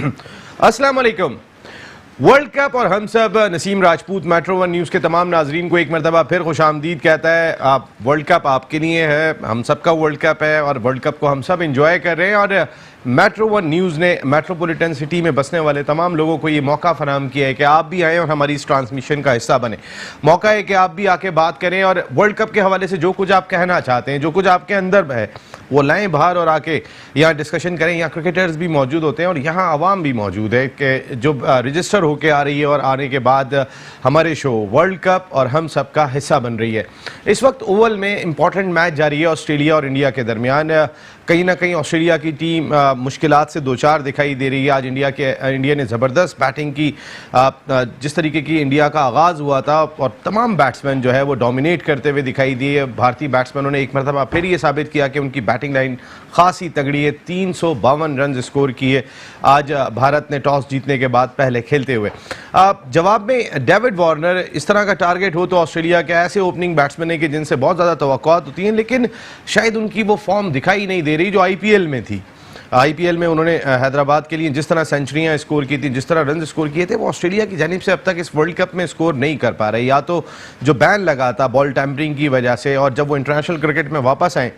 अस्सलाम वालेकुम। World cup और हम सब, Naseem Rajput metro one news के तमाम नाजरीन को एक मरतबा फिर खुशामदीद कहता है। आप वर्ल्ड कप आपके लिए है, हम सब का वर्ल्ड कप है और वर्ल्ड कप को हम सब इंजॉय कर रहे हैं। और मेट्रो वन न्यूज़ ने मेट्रोपॉलिटन सिटी में बसने वाले तमाम लोगों को ये मौका फराहम किया है कि आप भी आएँ और हमारी इस ट्रांसमिशन का हिस्सा बने। मौका है कि आप भी आके बात करें और वर्ल्ड कप के हवाले से जो कुछ आप कहना चाहते हैं, जो कुछ आपके अंदर है, वो लाएं बाहर और आके यहाँ डिस्कशन करें। यहाँ क्रिकेटर्स भी मौजूद होते हैं और यहाँ आवाम भी मौजूद है कि जो रजिस्टर होके आ रही है और आने के बाद हमारे शो वर्ल्ड कप और हम सब का हिस्सा बन रही है। इस वक्त ओवल में इंपॉर्टेंट मैच जारी है ऑस्ट्रेलिया और इंडिया के दरमियान। कहीं ना कहीं ऑस्ट्रेलिया की टीम मुश्किलात से दो चार दिखाई दे रही है। आज इंडिया ने ज़बरदस्त बैटिंग की। जिस तरीके की इंडिया का आगाज़ हुआ था और तमाम बैट्समैन जो है वो डोमिनेट करते हुए दिखाई दिए। भारतीय बैट्समैनों ने एक मरतबा फिर ये साबित किया कि उनकी बैटिंग लाइन खासी तगड़ी है। 352 रन स्कोर किए आज भारत ने टॉस जीतने के बाद पहले खेलते हुए। जवाब में डेविड वार्नर इस तरह का टारगेट हो तो ऑस्ट्रेलिया के ऐसे ओपनिंग बैट्समैन है कि जिनसे बहुत ज़्यादा तवक्कुआत होती हैं, लेकिन शायद उनकी वो फॉर्म दिखाई नहीं दे रही जो आईपीएल में थी। आईपीएल में उन्होंने हैदराबाद के लिए जिस तरह सेंचुरियां स्कोर की थी, जिस तरह रन स्कोर किए थे, वो ऑस्ट्रेलिया की जानिब से अब तक इस वर्ल्ड कप में स्कोर नहीं कर पा रहे। या तो जो बैन लगा था बॉल टैंपरिंग की वजह से, और जब वो इंटरनेशनल क्रिकेट में वापस आए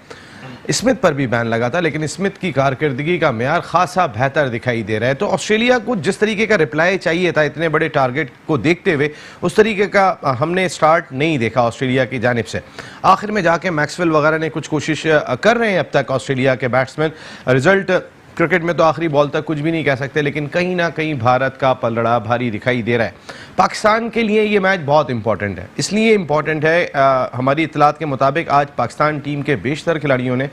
स्मिथ पर भी बैन लगा था, लेकिन स्मिथ की कारकर्दगी का मेयार खासा बेहतर दिखाई दे रहा है। तो ऑस्ट्रेलिया को जिस तरीके का रिप्लाई चाहिए था इतने बड़े टारगेट को देखते हुए, उस तरीके का हमने स्टार्ट नहीं देखा ऑस्ट्रेलिया की जानिब से। आखिर में जाके मैक्सवेल वगैरह ने कुछ कोशिश कर रहे हैं अब तक ऑस्ट्रेलिया के बैट्समैन। रिजल्ट क्रिकेट में तो आखिरी बॉल तक कुछ भी नहीं कह सकते, लेकिन कहीं ना कहीं भारत का पलड़ा भारी दिखाई दे रहा है। पाकिस्तान के लिए ये मैच बहुत इंपॉर्टेंट है। इसलिए इंपॉर्टेंट है, हमारी इत्तलात के मुताबिक आज पाकिस्तान टीम के बेशतर खिलाड़ियों ने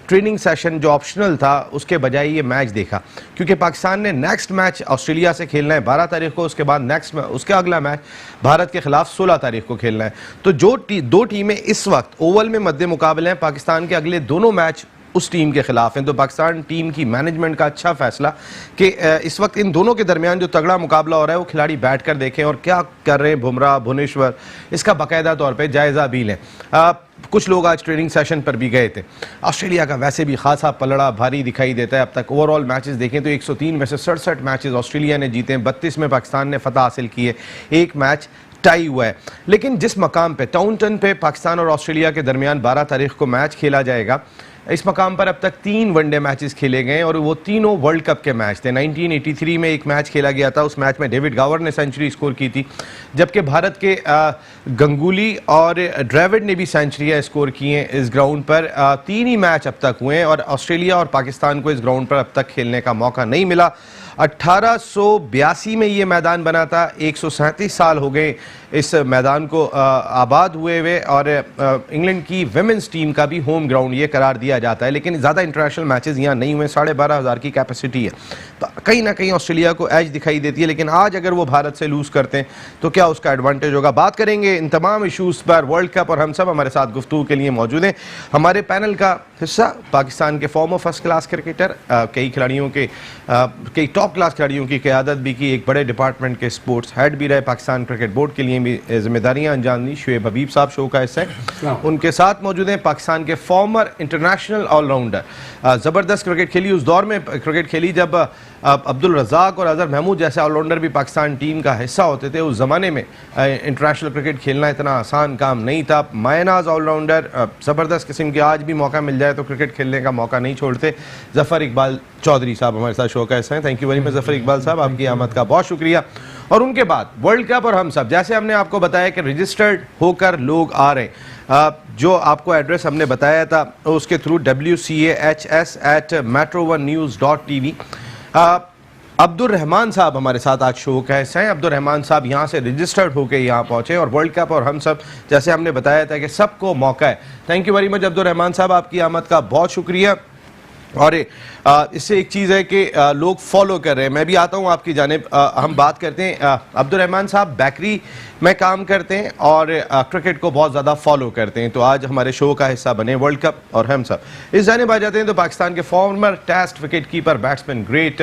ट्रेनिंग सेशन जो ऑप्शनल था उसके बजाय ये मैच देखा, क्योंकि पाकिस्तान ने नेक्स्ट मैच ऑस्ट्रेलिया से खेलना है 12 तारीख को। उसके बाद उसका अगला मैच भारत के खिलाफ 16 तारीख को खेलना है। तो जो दो टीमें इस वक्त ओवल में मद्दे मुकाबले हैं, पाकिस्तान के अगले दोनों मैच उस टीम के खिलाफ हैं। तो पाकिस्तान टीम की मैनेजमेंट का अच्छा फैसला कि इस वक्त इन दोनों के दरमियान जो तगड़ा मुकाबला हो रहा है वो खिलाड़ी बैठ कर देखें और क्या कर रहे हैं बुमराह, भुवनेश्वर, इसका बाकायदा तौर पे जायज़ा भी लें। कुछ लोग आज ट्रेनिंग सेशन पर भी गए थे। ऑस्ट्रेलिया का वैसे भी खासा पलड़ा भारी दिखाई देता है। अब तक ओवरऑल मैचेस देखें तो 103 में से 67 मैचेस ऑस्ट्रेलिया ने जीते हैं, 32 में पाकिस्तान ने फतह हासिल की है, एक मैच टाई हुआ है। लेकिन जिस मकाम पे टाउनटन पे पाकिस्तान और ऑस्ट्रेलिया के दरमियान 12 तारीख को मैच खेला जाएगा, इस मकाम पर अब तक 3 वनडे मैचेस खेले गए और वो तीनों वर्ल्ड कप के मैच थे। 1983 में एक मैच खेला गया था, उस मैच में डेविड गावर ने सेंचुरी स्कोर की थी, जबकि भारत के गंगुली और ड्रेविड ने भी सेंचुरियाँ स्कोर की हैं इस ग्राउंड पर। 3 ही मैच अब तक हुए हैं और ऑस्ट्रेलिया और पाकिस्तान को इस ग्राउंड पर अब तक खेलने का मौका नहीं मिला। 1882 में ये मैदान बना था, 137 साल हो गए इस मैदान को आबाद हुए हुए, और इंग्लैंड की विमेंस टीम का भी होम ग्राउंड ये करार दिया जाता है। लेकिन ज़्यादा इंटरनेशनल मैचेस यहाँ नहीं हुए, 12,500 की कैपेसिटी है। तो कहीं ना कहीं ऑस्ट्रेलिया को एज दिखाई देती है। लेकिन आज अगर वो भारत से लूज़ करते हैं तो क्या उसका एडवांटेज होगा? बात करेंगे इन तमाम इशूज़ पर। वर्ल्ड कप और हम सब हमारे साथ गुफ्तगू के लिए मौजूद हैं। हमारे पैनल का हिस्सा पाकिस्तान के फॉर्मर फर्स्ट क्लास क्रिकेटर, कई खिलाड़ियों के कई टॉप क्लास खिलाड़ियों की क़यादत भी की, एक बड़े डिपार्टमेंट के स्पोर्ट्स हेड भी रहे, पाकिस्तान क्रिकेट बोर्ड के लिए भी जिम्मेदारियां अंजाम दी। शुएब हबीब साहब शो का हिस्सा है, उनके साथ मौजूद हैं पाकिस्तान के फॉर्मर इंटरनेशनल ऑलराउंडर। ज़बरदस्त क्रिकेट खेली, उस दौर में क्रिकेट खेली जब अब्दुल रज़ाक और अज़हर महमूद जैसे ऑलराउंडर भी पाकिस्तान टीम का हिस्सा होते थे। उस ज़माने में इंटरनेशनल क्रिकेट खेलना इतना आसान काम नहीं था। मायनाज ऑलराउंडर, ज़बरदस्त किस्म के, आज भी मौका मिल जाए तो क्रिकेट खेलने का मौका नहीं छोड़ते। ज़फ़र इकबाल चौधरी साहब हमारे साथ शो का हिस्सा हैं। Thank you very much Zafar Iqbal साहब, आपकी आमद का बहुत शुक्रिया। और उनके बाद वर्ल्ड कप और हम सब, जैसे हमने आपको बताया कि रजिस्टर्ड होकर लोग आ रहे हैं, जो आपको एड्रेस हमने बताया था उसके थ्रू wcahs@metronews.tv। अब्दुल रहमान साहब हमारे साथ आज शो का हिस्सा हैं। अब्दुल रहमान साहब यहाँ से रजिस्टर्ड होकर यहाँ पहुँचे और वर्ल्ड कप और हम सब, जैसे हमने बताया था कि सबको मौका है। Thank you very much Abdul Rahman साहब, आपकी आमद का बहुत शुक्रिया। और इससे एक चीज़ है कि लोग फॉलो कर रहे हैं। मैं भी आता हूँ आपकी जानिब, हम बात करते हैं। अब्दुल रहमान साहब, बैकरी में काम करते हैं और क्रिकेट को बहुत ज़्यादा फॉलो करते हैं। तो आज हमारे शो का हिस्सा बने वर्ल्ड कप और हम सब इस जानिब आ जाते हैं। तो पाकिस्तान के former test wicket keeper batsman great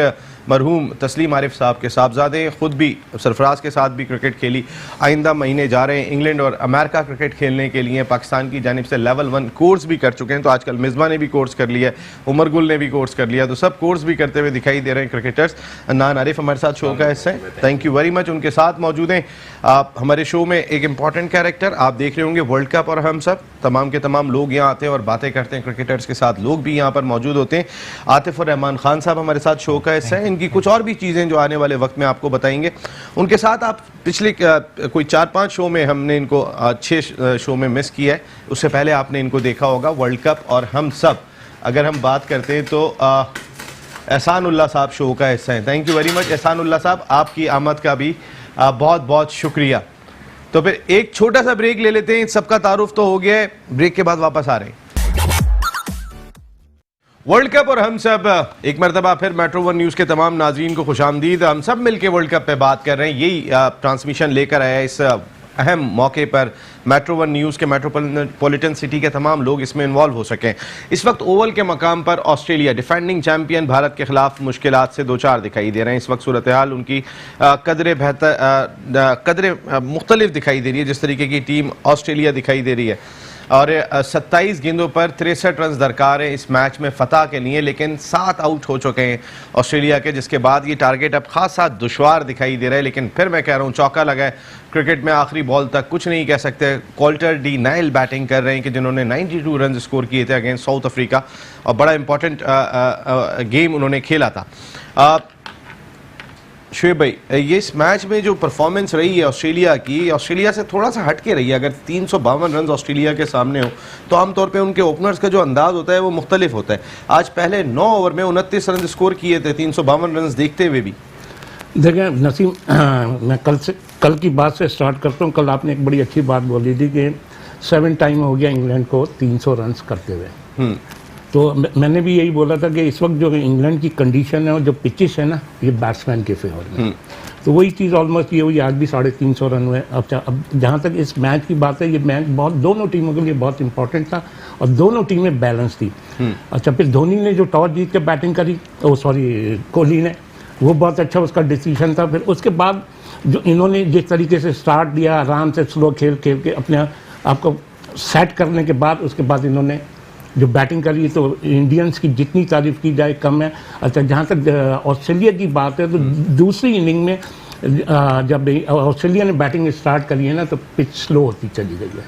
मरहूम तस्लीम आरिफ साहब के साहबजादे, खुद भी सरफराज के साथ भी क्रिकेट खेली, आइंदा महीने जा रहे हैं इंग्लैंड और अमेरिका क्रिकेट खेलने के लिए। पाकिस्तान की जानिब से लेवल 1 कोर्स भी कर चुके हैं। तो आजकल मिसबा ने भी कोर्स कर लिया, उमर गुल ने भी कोर्स कर लिया, तो सब कोर्स भी करते हुए दिखाई दे रहे हैं क्रिकेटर्स। अदनान आरिफ हमारे साथ शो का हिस्सा है, थैंक यू वेरी मच। उनके साथ मौजूद हैं आप हमारे शो में एक इंपॉर्टेंट कैरेक्टर, आप देख रहे होंगे वर्ल्ड कप और हम सब, तमाम के तमाम लोग यहाँ आते हैं और बातें करते हैं क्रिकेटर्स के साथ, लोग भी यहाँ पर मौजूद होते हैं। आतिफ और रहमान खान साहब हमारे साथ शो का हिस्सा है, इनकी कुछ और भी चीज़ें जो आने वाले वक्त में आपको बताएंगे। उनके साथ आप पिछले कोई 4-5 शो में हमने इनको 6 शो में मिस किया है, उससे पहले आपने इनको देखा होगा वर्ल्ड कप और हम सब। अगर हम बात करते हैं तो एहसानुल्लाह साहब शो का हिस्सा है, thank you very much Ehsanullah साहब, आपकी आमद का भी बहुत बहुत शुक्रिया। तो फिर एक छोटा सा ब्रेक ले लेते हैं, सबका तारुफ तो हो गया है, ब्रेक के बाद वापस आ रहे हैं। वर्ल्ड कप और हम सब एक मरतबा फिर मेट्रो 1 न्यूज़ के तमाम नाजरीन को खुशामदीद। हम सब मिलके वर्ल्ड कप पे बात कर रहे हैं, यही ट्रांसमिशन लेकर आया इस अहम मौके पर मेट्रो 1 न्यूज़ के मेट्रोपॉलिटन सिटी के तमाम लोग इसमें इन्वॉल्व हो सकें। इस वक्त ओवल के मकाम पर ऑस्ट्रेलिया डिफेंडिंग चैंपियन भारत के खिलाफ मुश्किलात से दो चार दिखाई दे रहे हैं। इस वक्त सूरत हाल उनकी कदरे मुख्तलिफ दिखाई दे रही है, जिस तरीके की टीम ऑस्ट्रेलिया दिखाई दे रही है। और 27 गेंदों पर 63 रन दरकार है इस मैच में फतह के लिए, लेकिन 7 आउट हो चुके हैं ऑस्ट्रेलिया के, जिसके बाद ये टारगेट अब खासा दुश्वार दिखाई दे रहा है। लेकिन फिर मैं कह रहा हूँ चौका लगा है क्रिकेट में, आखिरी बॉल तक कुछ नहीं कह सकते। कोल्टर डी नाइल बैटिंग कर रहे हैं कि जिन्होंने 92 रन स्कोर किए थे अगेंस्ट साउथ अफ्रीका और बड़ा इंपॉर्टेंट गेम उन्होंने खेला था। शुएब भाई, ये इस मैच में जो परफॉर्मेंस रही है ऑस्ट्रेलिया की, ऑस्ट्रेलिया से थोड़ा सा हट के रही है। अगर 352 रन ऑस्ट्रेलिया के सामने हो तो आमतौर पे उनके ओपनर्स का जो अंदाज होता है वो मुख्तलिफ होता है। आज पहले 9 ओवर में 29 रन स्कोर किए थे 352 रन देखते हुए भी। देखिए नसीम, मैं कल की बात से स्टार्ट करता हूँ। कल आपने एक बड़ी अच्छी बात बोली थी कि 7 टाइम हो गया इंग्लैंड को 300 रन करते हुए। तो मैंने भी यही बोला था कि इस वक्त जो इंग्लैंड की कंडीशन है और जो पिचेस है ना, ये बैट्समैन के फेवर में, तो वही चीज़ ऑलमोस्ट ये हुई। आज भी 350 रन हुए। अब जहाँ तक इस मैच की बात है, ये मैच बहुत दोनों टीमों के लिए बहुत इंपॉर्टेंट था और दोनों टीमें बैलेंस थी। अच्छा, फिर धोनी ने जो टॉस जीत के बैटिंग करी, कोहली ने, वो बहुत अच्छा उसका डिसीजन था। फिर उसके बाद जो इन्होंने जिस तरीके से स्टार्ट दिया, आराम से स्लो खेल के अपने आपको सेट करने के बाद, उसके बाद इन्होंने जो बैटिंग करी, तो इंडियंस की जितनी तारीफ की जाए कम है। अच्छा, जहाँ तक ऑस्ट्रेलिया की बात है, तो दूसरी इनिंग में जब ऑस्ट्रेलिया ने बैटिंग स्टार्ट करी है ना, तो पिच स्लो होती चली गई है,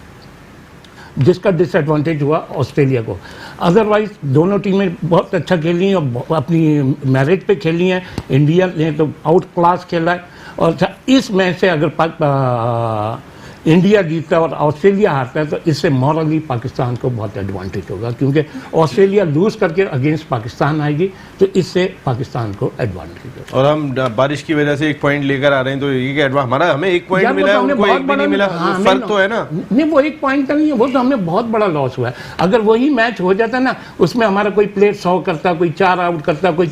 जिसका डिसएडवांटेज हुआ ऑस्ट्रेलिया को। अदरवाइज दोनों टीमें बहुत अच्छा खेली हैं और अपनी मेरिट पे खेली हैं। इंडिया ने तो आउट क्लास खेला है। और अच्छा, इस मैच से अगर इंडिया जीतता है और ऑस्ट्रेलिया हारता है, तो इससे मॉरली पाकिस्तान को बहुत एडवांटेज होगा, क्योंकि ऑस्ट्रेलिया लूज करके अगेंस्ट पाकिस्तान आएगी, तो इससे पाकिस्तान को एडवांटेज होगा। और हम बारिश की वजह से 1 पॉइंट लेकर आ रहे हैं, तो ये हमारा हमें 1 पॉइंट मिला है, उनको 1 भी नहीं मिला। फर्क तो है ना। नहीं, वो 1 पॉइंट का नहीं है, वो तो हमें बहुत बड़ा लॉस हुआ है। अगर वही मैच हो जाता ना, उसमें हमारा कोई प्लेयर 100 करता, कोई 4 आउट करता, कोई।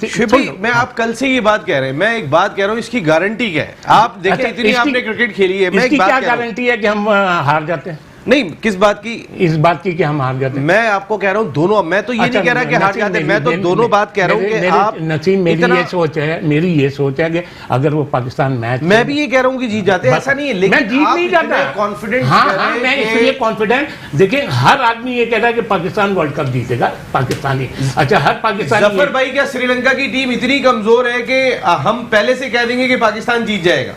मैं आप कल से ये बात कह रहे हैं, मैं एक बात कह रहा हूँ, इसकी गारंटी क्या है? आप देखिए, इतनी आपने क्रिकेट खेली है, मैं एक बात क्या गारंटी है कि हम हार जाते हैं? नहीं, किस बात की? इस बात की कि हम हार जाते हैं। मैं आपको कह रहा हूँ दोनों, मैं तो ये नहीं कह रहा कि हार जाते हैं, मैं तो दोनों बात कह रहा हूँ कि आप नसीम, मेरी ये सोच है कि अगर वो पाकिस्तान मैच, मैं भी ये कह रहा हूँ कि जीत जाते हैं, ऐसा नहीं है, लेकिन मैं जीत नहीं जाता, कॉन्फिडेंस। हाँ, मैं इसलिए कॉन्फिडेंट। देखिए, हर आदमी ये कह रहा है कि पाकिस्तान वर्ल्ड कप जीतेगा, पाकिस्तानी। अच्छा, हर पाकिस्तानी। जफर भाई, क्या श्रीलंका की टीम इतनी कमजोर है कि हम पहले से कह देंगे कि पाकिस्तान जीत जाएगा?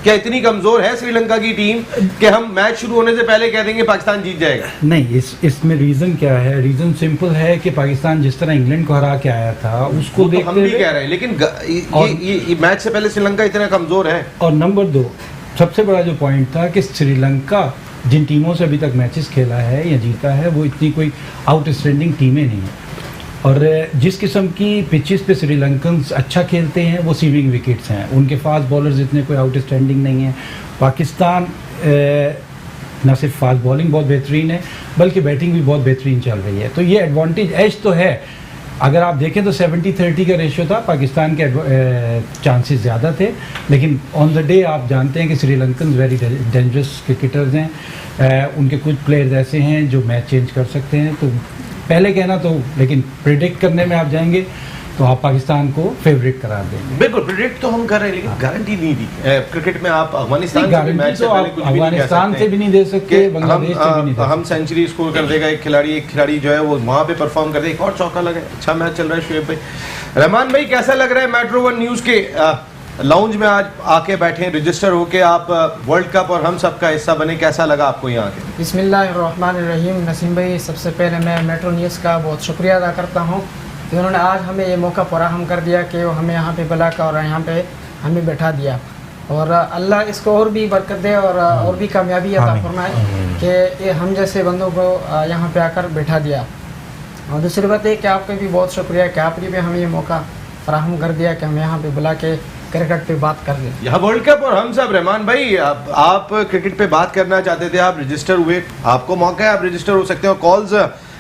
क्या इतनी कमजोर है श्रीलंका की टीम कि हम मैच शुरू होने से पहले कह देंगे पाकिस्तान जीत जाएगा? नहीं, इसमें रीजन क्या है? रीजन सिंपल है कि पाकिस्तान जिस तरह इंग्लैंड को हरा के आया था, उसको तो हम भी कह रहे हैं, लेकिन ये मैच से पहले श्रीलंका इतना कमजोर है। और नंबर 2, सबसे बड़ा जो पॉइंट था कि श्रीलंका जिन टीमों से अभी तक मैचेस खेला है या जीता है, वो इतनी कोई आउटस्टैंडिंग टीमें नहीं हैं। और जिस किस्म की पिचेस पे श्रीलंकन्स अच्छा खेलते हैं, वो सीविंग विकेट्स हैं। उनके फास्ट बॉलर्स इतने कोई आउटस्टैंडिंग नहीं है। पाकिस्तान ना सिर्फ फास्ट बॉलिंग बहुत बेहतरीन है, बल्कि बैटिंग भी बहुत बेहतरीन चल रही है। तो ये एडवांटेज एज तो है अगर आप देखें तो 70-30 का रेशियो था, पाकिस्तान के चांसेस ज़्यादा थे, लेकिन ऑन द डे आप जानते हैं कि श्रीलंकन वेरी डेंजरस क्रिकेटर्स हैं, उनके कुछ प्लेयर्स ऐसे हैं जो मैच चेंज कर सकते हैं। तो पहले कहना तो, लेकिन प्रिडिक्ट करने में आप जाएंगे तो आप पाकिस्तान को फेवरेट करार देंगे। बिल्कुल प्रिडिक्ट तो हम कर रहे हैं, लेकिन गारंटी नहीं दी। क्रिकेट में आप अफगानिस्तान से भी मैच तो आप अफगानिस्तान से भी नहीं दे सकते, बांग्लादेश से भी नहीं दे सकते। हम सेंचुरी स्कोर कर देगा एक खिलाड़ी जो है वो वहां पे परफॉर्म कर दे, एक और चौका लगे। अच्छा मैच चल रहा है शुएब भाई। रहमान भाई कैसा लग रहा है मेट्रो वन न्यूज के लाउंज में आज आके बैठे, रजिस्टर होके आप वर्ल्ड कप और हम सब का हिस्सा बने, कैसा लगा आपको यहाँ आके? बिस्मिल्लाहिर्रहमानिर्रहीम। नसीम भाई, सबसे पहले मैं मेट्रो न्यूज़ का बहुत शुक्रिया अदा करता हूँ कि उन्होंने आज हमें ये मौका फराहम कर दिया कि वो हमें यहाँ पे बुलाकर और यहाँ पे हमें बैठा दिया। और अल्लाह इसको और भी बरकत दे और भी कामयाबी अता फरमाए कि ये हम जैसे बंदों को यहाँ पे आकर बैठा दिया। और दूसरी बात है कि आपका भी बहुत शुक्रिया कि आपने भी हमें ये मौका फराहम कर दिया कि हम यहाँ पे बुला के क्रिकेट पे बात कर रहे हैं। यहाँ वर्ल्ड कप और हम सब। रहमान भाई आप क्रिकेट पे बात करना चाहते थे, आप रजिस्टर हुए, आपको मौका है, आप रजिस्टर हो सकते हो। कॉल्स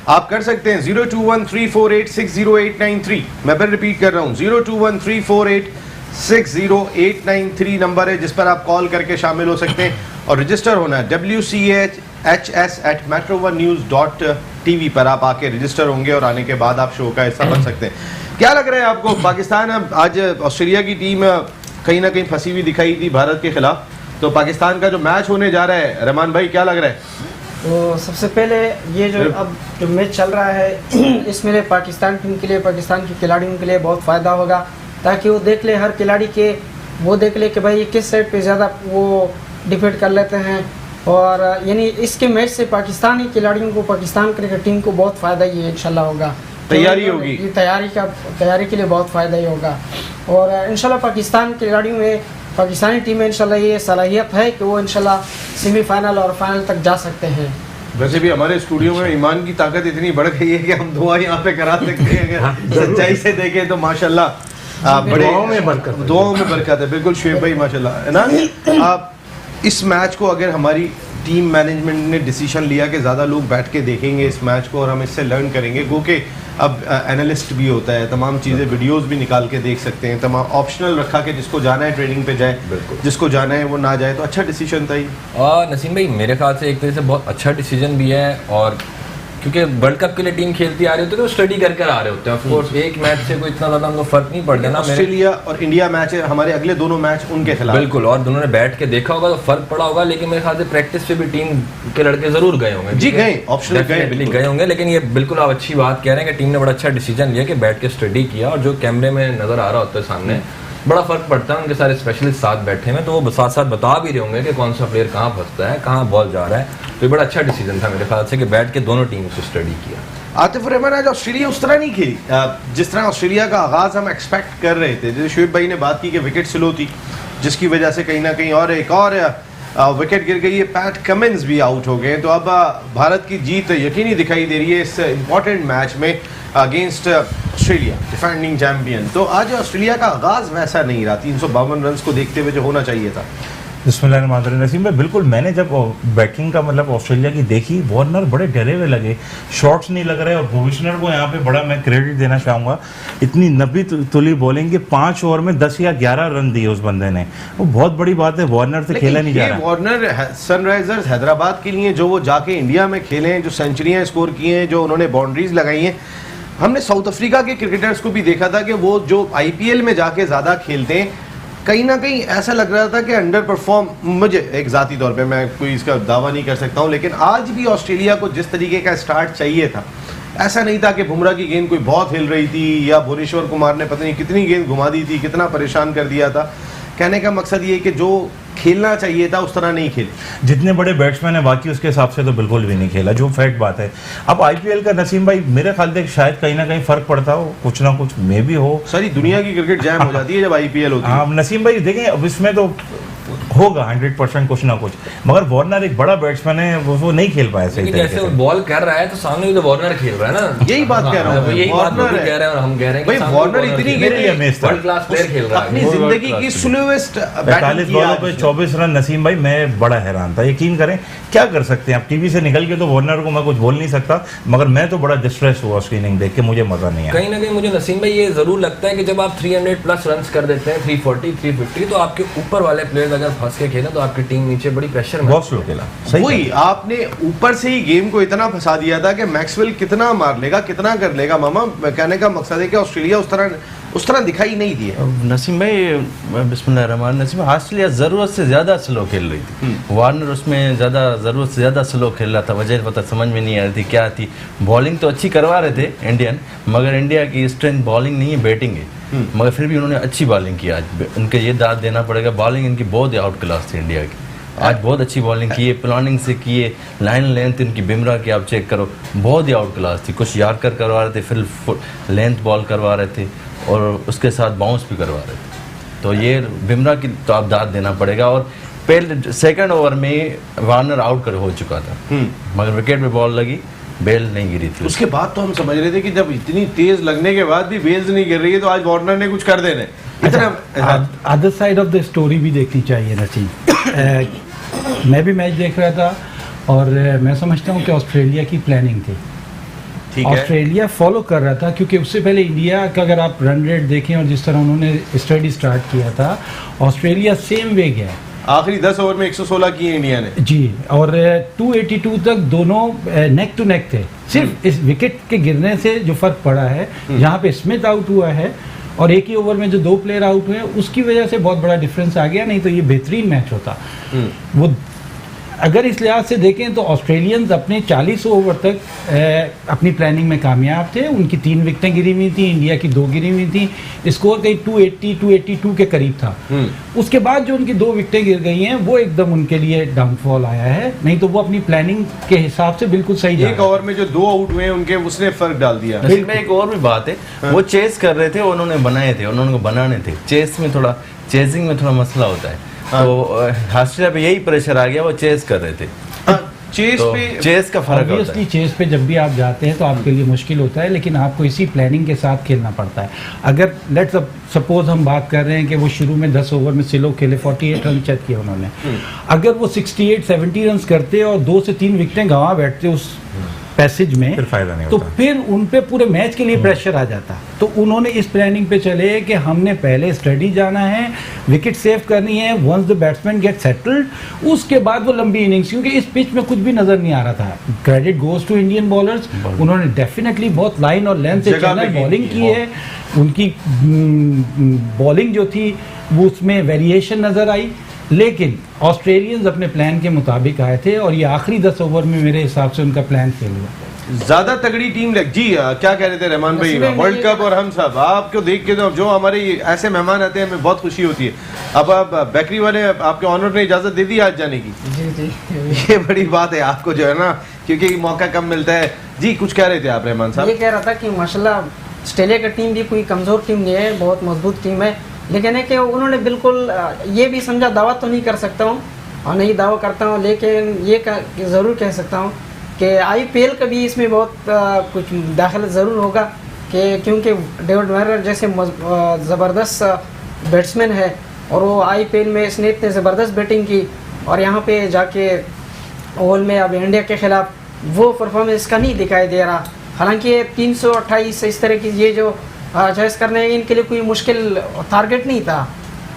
आप कर सकते हैं 0213486089 मैं फिर रिपीट कर रहा हूँ 0213486089 नंबर है जिस पर आप कॉल करके शामिल हो सकते हैं। और रजिस्टर होना है wchs@metro1news.tv पर आप आके रजिस्टर होंगे और आने के बाद आप शो का हिस्सा बन सकते हैं। क्या लग रहा है आपको? पाकिस्तान आज ऑस्ट्रेलिया की टीम कहीं ना कहीं फंसी हुई दिखाई दी भारत के खिलाफ, तो पाकिस्तान का जो मैच होने जा रहा है, रहमान भाई क्या लग रहा है? तो सबसे पहले ये जो अब जो मैच चल रहा है इसमें पाकिस्तान टीम के लिए, पाकिस्तान के खिलाड़ियों के लिए बहुत फ़ायदा होगा, ताकि वो देख ले, हर खिलाड़ी के वो देख ले कि भाई किस साइड पे ज़्यादा वो डिफेंड कर लेते हैं। और यानी इसके मैच से पाकिस्तानी खिलाड़ियों को, पाकिस्तान क्रिकेट टीम को बहुत फ़ायदा ये इंशाल्लाह होगा। तैयारी होगी, ये तैयारी के लिए बहुत फ़ायदा ही होगा। और इंशाल्लाह पाकिस्तान के खिलाड़ियों में, पाकिस्तानी टीम में इंशाल्लाह ये सलाहियत है कि वो इंशाल्लाह सेमीफाइनल और फाइनल तक जा सकते हैं। वैसे भी हमारे स्टूडियो में ईमान की ताकत इतनी बढ़ गई है कि हम दुआ यहाँ पे करा सकते हैं। अगर सच्चाई से देखें तो माशाल्लाह बड़े दुआओं में बरकत है। बिल्कुल शुएब भाई माशाल्लाह है ना। आप इस मैच को अगर हमारी टीम मैनेजमेंट ने डिसीजन लिया कि ज़्यादा लोग बैठ के देखेंगे इस मैच को और हम इससे लर्न करेंगे, गो के अब एनालिस्ट भी होता है, तमाम चीज़ें वीडियोस भी निकाल के देख सकते हैं, तमाम ऑप्शनल रखा कि जिसको जाना है ट्रेनिंग पे जाए, जिसको जाना है वो ना जाए, तो अच्छा डिसीजन था ये। नसीम भाई मेरे ख्याल से एक तरह से बहुत अच्छा डिसीजन भी है, और क्योंकि वर्ल्ड कप के लिए टीम खेलती आ रही होती है तो स्टडी कर आ रहे होते हैं। ऑफ कोर्स एक मैच से कोई इतना ज़्यादा उनको फर्क नहीं पड़ता ना। ऑस्ट्रेलिया और इंडिया मैच है, हमारे अगले दोनों मैच उनके खिलाफ। बिल्कुल, और दोनों ने बैठ के देखा होगा तो फर्क पड़ा होगा, लेकिन मेरे ख्याल से प्रैक्टिस पे भी टीम के लड़के जरूर गए होंगे। जी गए, ऑप्शनल गए होंगे, लेकिन ये बिल्कुल आप अच्छी बात कह रहे हैं कि टीम ने बड़ा अच्छा डिसीजन लिया कि बैठ के स्टडी किया, और जो कैमरे में नजर आ रहा होता है सामने बड़ा फर्क पड़ता है। उनके सारे स्पेशलिस्ट साथ बैठे हैं तो वो साथ साथ बता भी रहे होंगे कि कौन सा प्लेयर कहाँ फंसता है, कहाँ बॉल जा रहा है। तो ये बड़ा अच्छा डिसीजन था मेरे ख्याल से कि बैठ के दोनों टीम से स्टडी किया। आतिफ रहमान, आज ऑस्ट्रेलिया उस तरह नहीं खेली जिस तरह ऑस्ट्रेलिया का आगाज़ हम एक्सपेक्ट कर रहे थे। जैसे शुएब भाई ने बात की कि विकेट स्लो थी, जिसकी वजह से कहीं ना कहीं और एक और विकेट गिर गई है, पैट कमिंस भी आउट हो गए। तो अब भारत की जीत यकीनी दिखाई दे रही है इस इम्पॉर्टेंट मैच में अगेंस्ट ऑस्ट्रेलिया, डिफेंडिंग चैंपियन। तो आज ऑस्ट्रेलिया का आगाज़ वैसा नहीं रहा, 352 रन को देखते हुए जो होना चाहिए था। बिस्मिल्लाहिर्रहमानिर्रहीम। नसीम भाई बिल्कुल, मैंने जब बैटिंग का मतलब ऑस्ट्रेलिया की देखी, वार्नर बड़े डरे हुए लगे, शॉट्स नहीं लग रहे, और भुवनेश्वर को यहाँ पे बड़ा मैं क्रेडिट देना चाहूँगा। इतनी नब्बी तुली बॉलिंग के 5 ओवर में 10 या 11 रन दिए उस बंदे ने, वो बहुत बड़ी बात है। वार्नर से खेला नहीं जा रहा। वार्नर सनराइजर्स हैदराबाद के लिए जो वो जाके इंडिया में खेले हैं, जो सेंचुरियाँ स्कोर की हैं, जो उन्होंने बाउंड्रीज लगाई हैं, हमने साउथ अफ्रीका के क्रिकेटर्स को भी देखा था कि वो जो IPL में जाके ज़्यादा खेलते हैं, कहीं ना कहीं ऐसा लग रहा था कि अंडर परफॉर्म, मुझे एक ज़ाती तौर पे मैं कोई इसका दावा नहीं कर सकता हूँ, लेकिन आज भी ऑस्ट्रेलिया को जिस तरीके का स्टार्ट चाहिए था, ऐसा नहीं था कि बुमराह की गेंद कोई बहुत हिल रही थी या भुवनेश्वर कुमार ने पता नहीं कितनी गेंद घुमा दी थी, कितना परेशान कर दिया था। कहने का मकसद ये कि जो खेलना चाहिए था उस तरह नहीं खेले। जितने बड़े बैट्समैन है बाकी उसके हिसाब से तो बिल्कुल भी नहीं खेला, जो फैक्ट बात है। अब IPL का नसीम भाई मेरे ख्याल से शायद कहीं ना कहीं फर्क पड़ता हो, कुछ ना कुछ में भी हो। सारी दुनिया की क्रिकेट जैम हो जाती है जब IPL होती है। हाँ नसीम भाई देखें, अब इसमें तो होगा 100% कुछ ना कुछ, मगर वार्नर एक बड़ा बैट्समैन है, वो नहीं खेल पाया सही लेकिन तरीके जैसे से। वो बॉल कर रहा है तो सामने भी तो वार्नर खेल रहा है ना, यही बात कह रहा हूँ वो मैं, यही बात वो वार्नर भी है। कह रहे हैं और हम कह रहे हैं कि भाई सामने वार्नर भी इतनी खेल रहा है। गिरी अमेज था। वर्ल्ड क्लास प्लेयर खेल रहा अपनी है। जिंदगी की स्लोएस्ट पैंतालीस बॉलों पे 24 रन नसीम भाई, मैं बड़ा हैरान था। यकीन करें क्या कर सकते हैं आप, टीवी से निकल के तो वार्नर को मैं कुछ बोल नहीं सकता, मगर मैं तो बड़ा डिस्ट्रेस हुआ उसकी इनिंग देख के, मुझे मजा नहीं आया। कहीं ना कहीं मुझे नसीम भाई ये जरूर लगता है कि जब आप 300 प्लस रन कर देते हैं, 340 350, तो आपके ऊपर वाले प्लेयर्स अगर फंस के खेलें तो आपकी टीम नीचे बड़ी प्रेशर में। बहुत स्लो खेला, सही वही आपने ऊपर से ही गेम को इतना फंसा दिया था कि मैक्सवेल कितना मार लेगा, कितना कर लेगा। मामा कहने का मकसद है कि ऑस्ट्रेलिया उस तरह दिखाई नहीं दी है। नसीम भाई बिस्मिल्लाहिर्रहमानिर्रहीम, नसीम ऑस्ट्रेलिया ज़रूरत से ज़्यादा स्लो खेल रही थी। वार्नर उसमें ज़्यादा ज़रूरत से ज़्यादा स्लो खेल रहा था, वजह पता समझ में नहीं आ रही थी क्या थी। बॉलिंग तो अच्छी करवा रहे थे इंडियन, मगर इंडिया की स्ट्रेंथ बॉलिंग नहीं है, बैटिंग है। मगर फिर भी उन्होंने अच्छी बॉलिंग की आज, उनके ये दाद देना पड़ेगा। बॉलिंग इनकी बहुत ही आउट क्लास थी इंडिया की, आज बहुत अच्छी बॉलिंग की है, प्लानिंग से की है। लाइन लेंथ इनकी बिमरा की आप चेक करो, बहुत ही आउट क्लास थी। कुछ यार्कर करवा रहे थे, फिर लेंथ बॉल करवा रहे थे और उसके साथ बाउंस भी करवा रहे थे। तो ये बिमरा की तो आप दाद देना पड़ेगा। और पहले सेकंड ओवर में वार्नर आउट कर हो चुका था, मगर विकेट पे बॉल लगी, बेल नहीं गिरी थी। उसके बाद तो हम समझ रहे थे कि जब इतनी तेज लगने के बाद भी बेल्स नहीं गिर रही है तो आज वार्नर ने कुछ कर देना है। इतना other side of the story भी देखनी चाहिए नसीम। मैं भी मैच देख रहा था और मैं समझता हूँ कि ऑस्ट्रेलिया की प्लानिंग थी, ठीक है। ऑस्ट्रेलिया फॉलो कर रहा था, क्योंकि उससे पहले इंडिया का अगर आप रन रेट देखें और जिस तरह उन्होंने स्टडी स्टार्ट किया था, ऑस्ट्रेलिया सेम वे गया। आखिरी 10 ओवर में 116 किए इंडिया ने जी, और 282 तक दोनों नेक टू नेक थे। सिर्फ इस विकेट के गिरने से जो फर्क पड़ा है, जहाँ पे स्मिथ आउट हुआ है और एक ही ओवर में जो 2 प्लेयर आउट हुए, उसकी वजह से बहुत बड़ा डिफरेंस आ गया, नहीं तो ये बेहतरीन मैच होता। वो अगर इस लिहाज से देखें तो ऑस्ट्रेलियंस अपने 40 ओवर तक अपनी प्लानिंग में कामयाब थे। उनकी 3 विकेटें गिरी हुई थी, इंडिया की 2 गिरी हुई थी, स्कोर कहीं 282 के करीब था। उसके बाद जो उनकी 2 विकेटें गिर गई हैं, वो एकदम उनके लिए डाउनफॉल आया है, नहीं तो वो अपनी प्लानिंग के हिसाब से बिल्कुल सही एक ओवर में जो 2 आउट हुए उनके, उसने फर्क डाल दिया। नसीम भाई एक और भी बात है, वो चेस कर रहे थे, उन्होंने बनाए थे, उन्होंने बनाने थे। चेस में थोड़ा, चेजिंग में थोड़ा मसला होता है, तो ऑस्ट्रेलिया पे यही प्रेशर आ गया, वो चेस कर रहे थे। चेस तो पे चेस का फर्क होता ऑब्वियसली है। चेस पे जब भी आप जाते हैं तो आपके लिए मुश्किल होता है, लेकिन आपको इसी प्लानिंग के साथ खेलना पड़ता है। अगर लेट्स सपोज हम बात कर रहे हैं कि वो शुरू में 10 ओवर में स्लो खेले, 48 रन चेक किए उन्होंने, अगर वो 68-70 रन करते और 2 से 3 विकेटें गंवा बैठते उस पैसेज में, फिर फायदा नहीं तो होता। फिर उन पे पूरे मैच के लिए प्रेशर आ जाता। तो उन्होंने इस प्लानिंग पे चले कि हमने पहले स्टडी जाना है, विकेट सेव करनी है, once the batsman get settled, उसके बाद वो लंबी इनिंग्स, क्योंकि इस पिच में कुछ भी नजर नहीं आ रहा था। Credit goes to Indian bowlers, उन्होंने डेफिनेटली बहुत लाइन और लेंथ से जगह पे चैनल बॉलिंग की की है। उनकी बॉलिंग जो थी वो उसमें वेरिएशन नजर आई, लेकिन ऑस्ट्रेलियंस अपने प्लान के मुताबिक आए थे और ये आखिरी 10 ओवर में मेरे हिसाब से उनका प्लान फेल हुआ। ज्यादा तगड़ी टीम लग जी। क्या कह रहे थे रहमान भाई? नसीब वर्ल्ड भाई, कप और हम सब आपको देख के तो जो हमारे ऐसे मेहमान आते हैं हमें बहुत खुशी होती है। अब आप बेकरी वाले आपके ऑनर ने इजाजत दे दी आज जाने की? जी जी। ये बड़ी बात है आपको जो है ना, क्योंकि मौका कम मिलता है। जी कुछ कह रहे थे आप रहमान साहब? ये कह रहा था कि माशाल्लाह ऑस्ट्रेलिया की टीम भी कोई कमज़ोर टीम नहीं है, बहुत मजबूत टीम है, लेकिन है कि उन्होंने बिल्कुल ये भी समझा, दावा तो नहीं कर सकता हूँ और नहीं दावा करता हूँ, लेकिन ये ज़रूर कह सकता हूँ कि IPL का भी इसमें बहुत कुछ दाखिल ज़रूर होगा, कि क्योंकि डेविड वार्नर जैसे ज़बरदस्त बैट्समैन है और वो IPL में इसने इतने ज़बरदस्त बैटिंग की और यहाँ पे जाके ओवल में अब इंडिया के खिलाफ वो परफॉर्मेंस का नहीं दिखाई दे रहा। हालांकि 328 इस तरह की ये जो चॉइस करने इनके लिए कोई मुश्किल टारगेट नहीं था,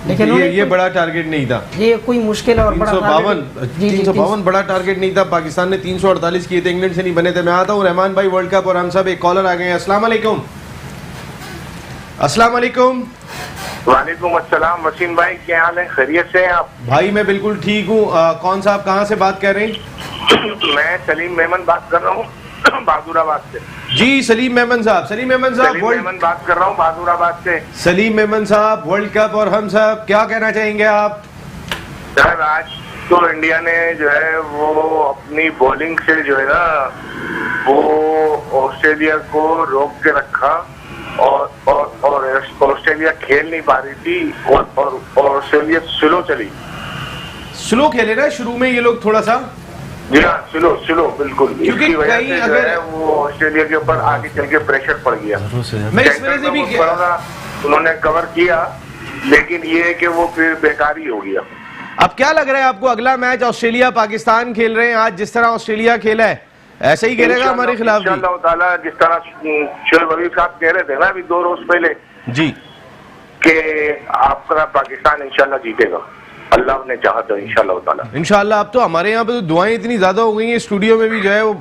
लेकिन ये बड़ा टारगेट नहीं था। ये कोई मुश्किल और बड़ा 352 बड़ा टारगेट नहीं था। पाकिस्तान ने 348 किए थे, इंग्लैंड से नहीं बने थे। मैं आता हूँ रहमान भाई, वर्ल्ड कप और हम सब। एक कॉलर आ गए हैं। अस्सलाम वालेकुम। अस्सलाम वालेकुम। वालेकुम अस्सलाम। वसीम भाई क्या हाल है, खैरियत से हैं आप? भाई मैं बिल्कुल ठीक हूँ। कौन सा आप कहाँ से बात कर रहे हैं? मैं सलीम मेमन बात कर रहा हूँ बहादुराबाद से। जी सलीम मेमन साहब। सलीम मेमन साहब, सलीम मेमन बात कर रहा हूँ बहादुराबाद से। सलीम मेमन साहब, वर्ल्ड कप और हम सब, क्या कहना चाहेंगे आप? सर आज तो इंडिया ने जो है वो अपनी बॉलिंग से जो है ना वो ऑस्ट्रेलिया को रोक के रखा और ऑस्ट्रेलिया खेल नहीं पा रही थी और ऑस्ट्रेलिया स्लो चली। स्लो खेले ना शुरू में ये लोग थोड़ा सा, जी हाँ, स्लो बिल्कुल। क्योंकि इसकी वजह कहीं से जो अगर- है वो ऑस्ट्रेलिया के ऊपर आगे चल के प्रेशर पड़ गया। मैं इस वजह से भी उन्होंने कवर किया, लेकिन ये है कि वो फिर बेकार ही हो गया। अब क्या लग रहा है आपको, अगला मैच ऑस्ट्रेलिया पाकिस्तान खेल रहे हैं आज, जिस तरह ऑस्ट्रेलिया खेला है ऐसा ही खेलेगा हमारे खिलाफ भी? इंशाअल्लाह ताला, जिस तरह शोएब हबीब साहब कह रहे थे ना अभी 2 रोज पहले जी, कि आपका पाकिस्तान इंशाल्लाह जीतेगा, अल्लाह ने चाहा तो इंशाल्लाह ताला। इंशाल्लाह। अब तो हमारे यहाँ पे तो दुआएं इतनी ज्यादा हो गई हैं, स्टूडियो में भी जो है वो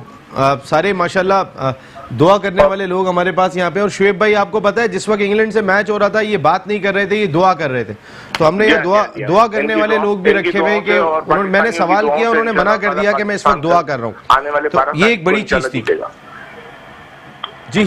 सारे माशाल्लाह दुआ करने वाले लोग हमारे पास यहाँ पे। और शुएब भाई आपको पता है जिस वक्त इंग्लैंड से मैच हो रहा था ये बात नहीं कर रहे थे, ये दुआ कर रहे थे, तो हमने ये दुआ करने वाले लोग भी रखे हुए कि मैंने सवाल किया, उन्होंने मना कर दिया कि मैं इस वक्त दुआ कर रहा हूँ, आने वाले तो ये एक बड़ी चीज थी जी।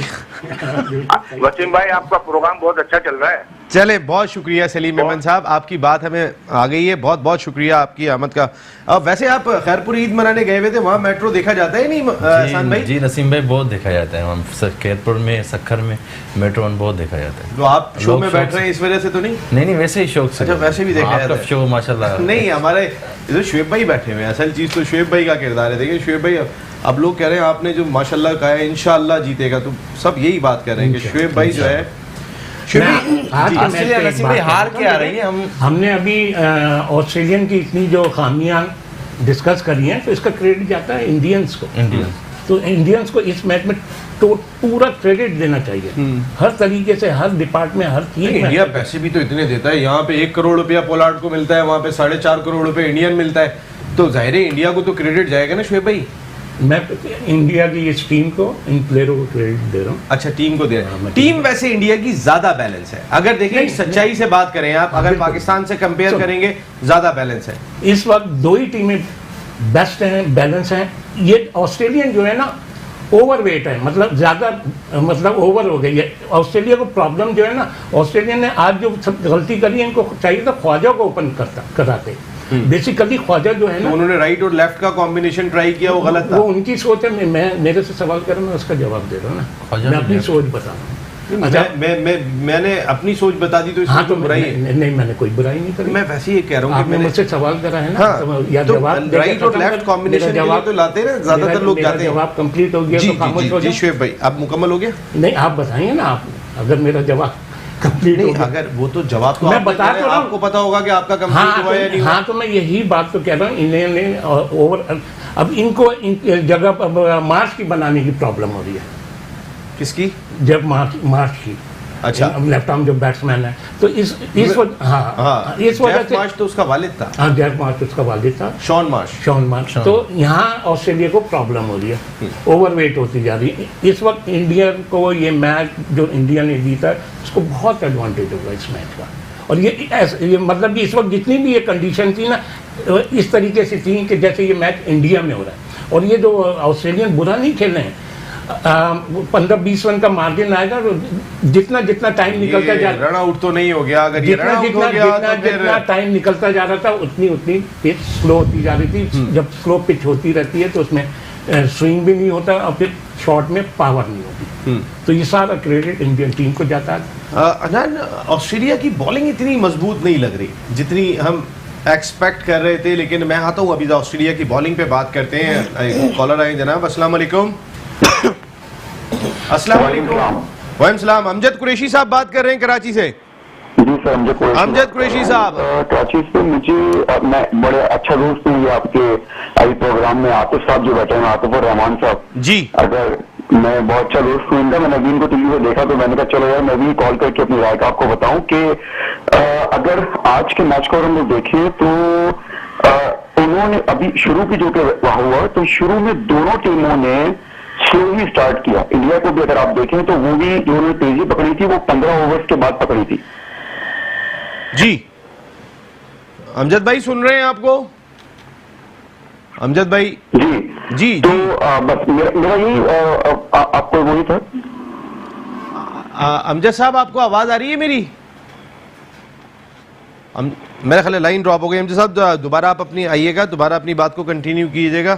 वसीम भाई, आपका प्रोग्राम बहुत अच्छा चल रहा है। चले, बहुत शुक्रिया सलीम मेमन साहब, आपकी बात हमें आ गई है, बहुत बहुत शुक्रिया आपकी आमद का। अब वैसे आप खैरपुर ईद मनाने गए हुए थे, वहाँ मेट्रो देखा जाता है नहीं एहसान भाई? जी नसीम भाई, बहुत देखा जाता है हम खैरपुर में, सखर में मेट्रो वन बहुत देखा जाता है। तो आप शो में बैठ रहे हैं इस वजह से तो नहीं? नहीं, वैसे ही शौक से। अच्छा, वैसे भी देखा जाता है शो माशाल्लाह। नहीं, हमारे इधर शुएब भाई बैठे हुए हैं, असल चीज तो शुएब भाई का किरदार है। देखिए शुएब भाई, अब लोग कह रहे हैं आपने जो माशाल्लाह कहा है इंशाल्लाह जीतेगा, तो सब यही बात कर रहे हैं कि शुएब भाई जो है ऑस्ट्रेलिया नसीम भाई हार के आ रही है। हमने अभी ऑस्ट्रेलियन की इतनी जो खामियां डिस्कस करी हैं, तो इसका क्रेडिट जाता है इंडियंस को। तो इंडियंस को इस मैच में तो पूरा क्रेडिट देना चाहिए, हर तरीके से, हर डिपार्टमेंट, हर चीज। इंडिया पैसे भी तो इतने देता है, यहाँ पे 1 करोड़ रुपया पोलार्ड को मिलता है, वहाँ पे 4.5 करोड़ रुपए इंडियन मिलता है, तो जाहिर है इंडिया को तो क्रेडिट जाएगा ना शुएब भाई। मैं इंडिया की इस टीम को, इन प्लेयरों को क्रेडिट दे रहा हूँ। अच्छा, टीम को दे रहे हैं। टीम वैसे इंडिया की ज्यादा बैलेंस है, अगर देखें सच्चाई से बात करें आप, अगर पाकिस्तान से कंपेयर करेंगे ज्यादा बैलेंस है। इस वक्त 2 ही टीमें बेस्ट हैं, बैलेंस हैं। ये ऑस्ट्रेलियन जो है ना ओवरवेट है, मतलब ज्यादा, मतलब ओवर हो गई है। ऑस्ट्रेलिया को प्रॉब्लम जो है ना, ऑस्ट्रेलिया ने आज जो सब गलती करी है, इनको चाहिए था ख्वाजा को ओपन कराते। बेसिकली ख्वाजा जो है ना, तो उन्होंने राइट और लेफ्ट का कॉम्बिनेशन ट्राई किया, वो गलत था। वो उनकी सोच है। मैं मेरे से सवाल कर, मैं उसका जवाब दे रहा हूँ ना, मैं अपनी सोच बता रहा हूँ। अच्छा, मैंने अपनी सोच बता दी तो इसमें हाँ, तो बुराई है? नहीं, मैंने कोई बुराई नहीं करी। मैं वैसे ही कह रहा हूँ कि आपने मुझसे सवाल करा है ना, हाँ, तो या तो जवाब राइट और लेफ्ट कॉम्बिनेशन जवाब तो लाते हैं ना, ज्यादातर लोग जाते हैं। जवाब कंप्लीट हो गया तो खामोश हो जी जाओ। शुएब भाई, अब मुकम्मल हो गया? नहीं, आप बताइए ना, आप अगर मेरा जवाब कंप्लीट हो नहीं, गया। अगर वो तो जवाब तो मैं आपने बता कहा है, तो रहा हूं। आपको पता होगा कि आपका कंप्लीट हाँ, हुआ या नहीं हुआ। हाँ, तो मैं यही बात तो कह रहा हूँ, इन्हें ओवर, अब इनको जगह पर मार्च की बनाने की प्रॉब्लम हो रही है। किसकी? जब मार्च की, अच्छा, लेफ्ट आर्म जो बैट्समैन है, तो इस वजह, हाँ, इस वजह से मार्श तो उसका वालिद था। हाँ, जेफ मार्च उसका वालिद था, शॉन मार्श। तो यहाँ ऑस्ट्रेलिया को प्रॉब्लम हो रही है, ओवरवेट होती जा रही है। इस वक्त इंडिया को ये मैच जो इंडिया ने जीता है, उसको बहुत एडवांटेज होगा इस मैच का। और ये मतलब कि इस वक्त जितनी भी ये कंडीशन थी ना, इस तरीके से थी कि जैसे ये मैच इंडिया में हो रहा है। और ये जो ऑस्ट्रेलियन बुरा नहीं खेल रहे हैं, 15-20 रन का मार्जिन आएगा, जितना टाइम निकलता जा रहा, रन आउट तो नहीं हो गया। अगर ये रन आउट हो गया तो फिर जितना टाइम निकलता जा रहा था, उतनी पिच स्लो होती जा रही थी। जब स्लो पिच होती रहती है तो उसमें स्विंग भी नहीं होता और फिर शॉट में पावर नहीं होती। तो ये सारा क्रेडिट इंडियन टीम को जाता है। अदनान, ऑस्ट्रेलिया की बॉलिंग इतनी मजबूत नहीं लग रही जितनी हम एक्सपेक्ट कर रहे थे, लेकिन मैं आता हूँ अभी ऑस्ट्रेलिया की बॉलिंग पे बात करते हैं। कॉलर आए जनाब, अस्सलाम वालेकुम। अस्सलाम वालेकुम। वालेकुम सलाम। अमजद कुरैशी साहब बात कर रहे हैं कराची से। जी सर, अमजद कुरैशी साहब, कराची से। मैं बड़े अच्छा दोस्त हूँ ये आपके अभी प्रोग्राम में आतिफ साहब जो बैठे हैं, आतिफ और रहमान साहब जी, अगर मैं बहुत अच्छा दोस्त हूँ इनका। मैंने अभी इनको टीवी पे देखा तो मैंने कहा चलो यार मैं भी कॉल करके अपनी राय का आपको बताऊं कि अगर आज के मैच को हम लोग देखें तो उन्होंने अभी शुरू की जो कि हुआ, तो शुरू में दोनों टीमों ने स्लोली स्टार्ट किया। इंडिया को भी अगर आप देखें तो वो भी जो उन्होंने तेजी पकड़ी थी वो 15 ओवर्स के बाद पकड़ी थी। जी अमजद भाई सुन रहे हैं आपको? अमजद भाई जी तो बस मेरा यही आपको वही था। अमजद साहब, आपको आवाज आ रही है मेरी? मेरा ख्याल है लाइन ड्रॉप हो गई। अमजद साहब दोबारा आप अपनी आइएगा, दोबारा अपनी बात को कंटिन्यू कीजिएगा।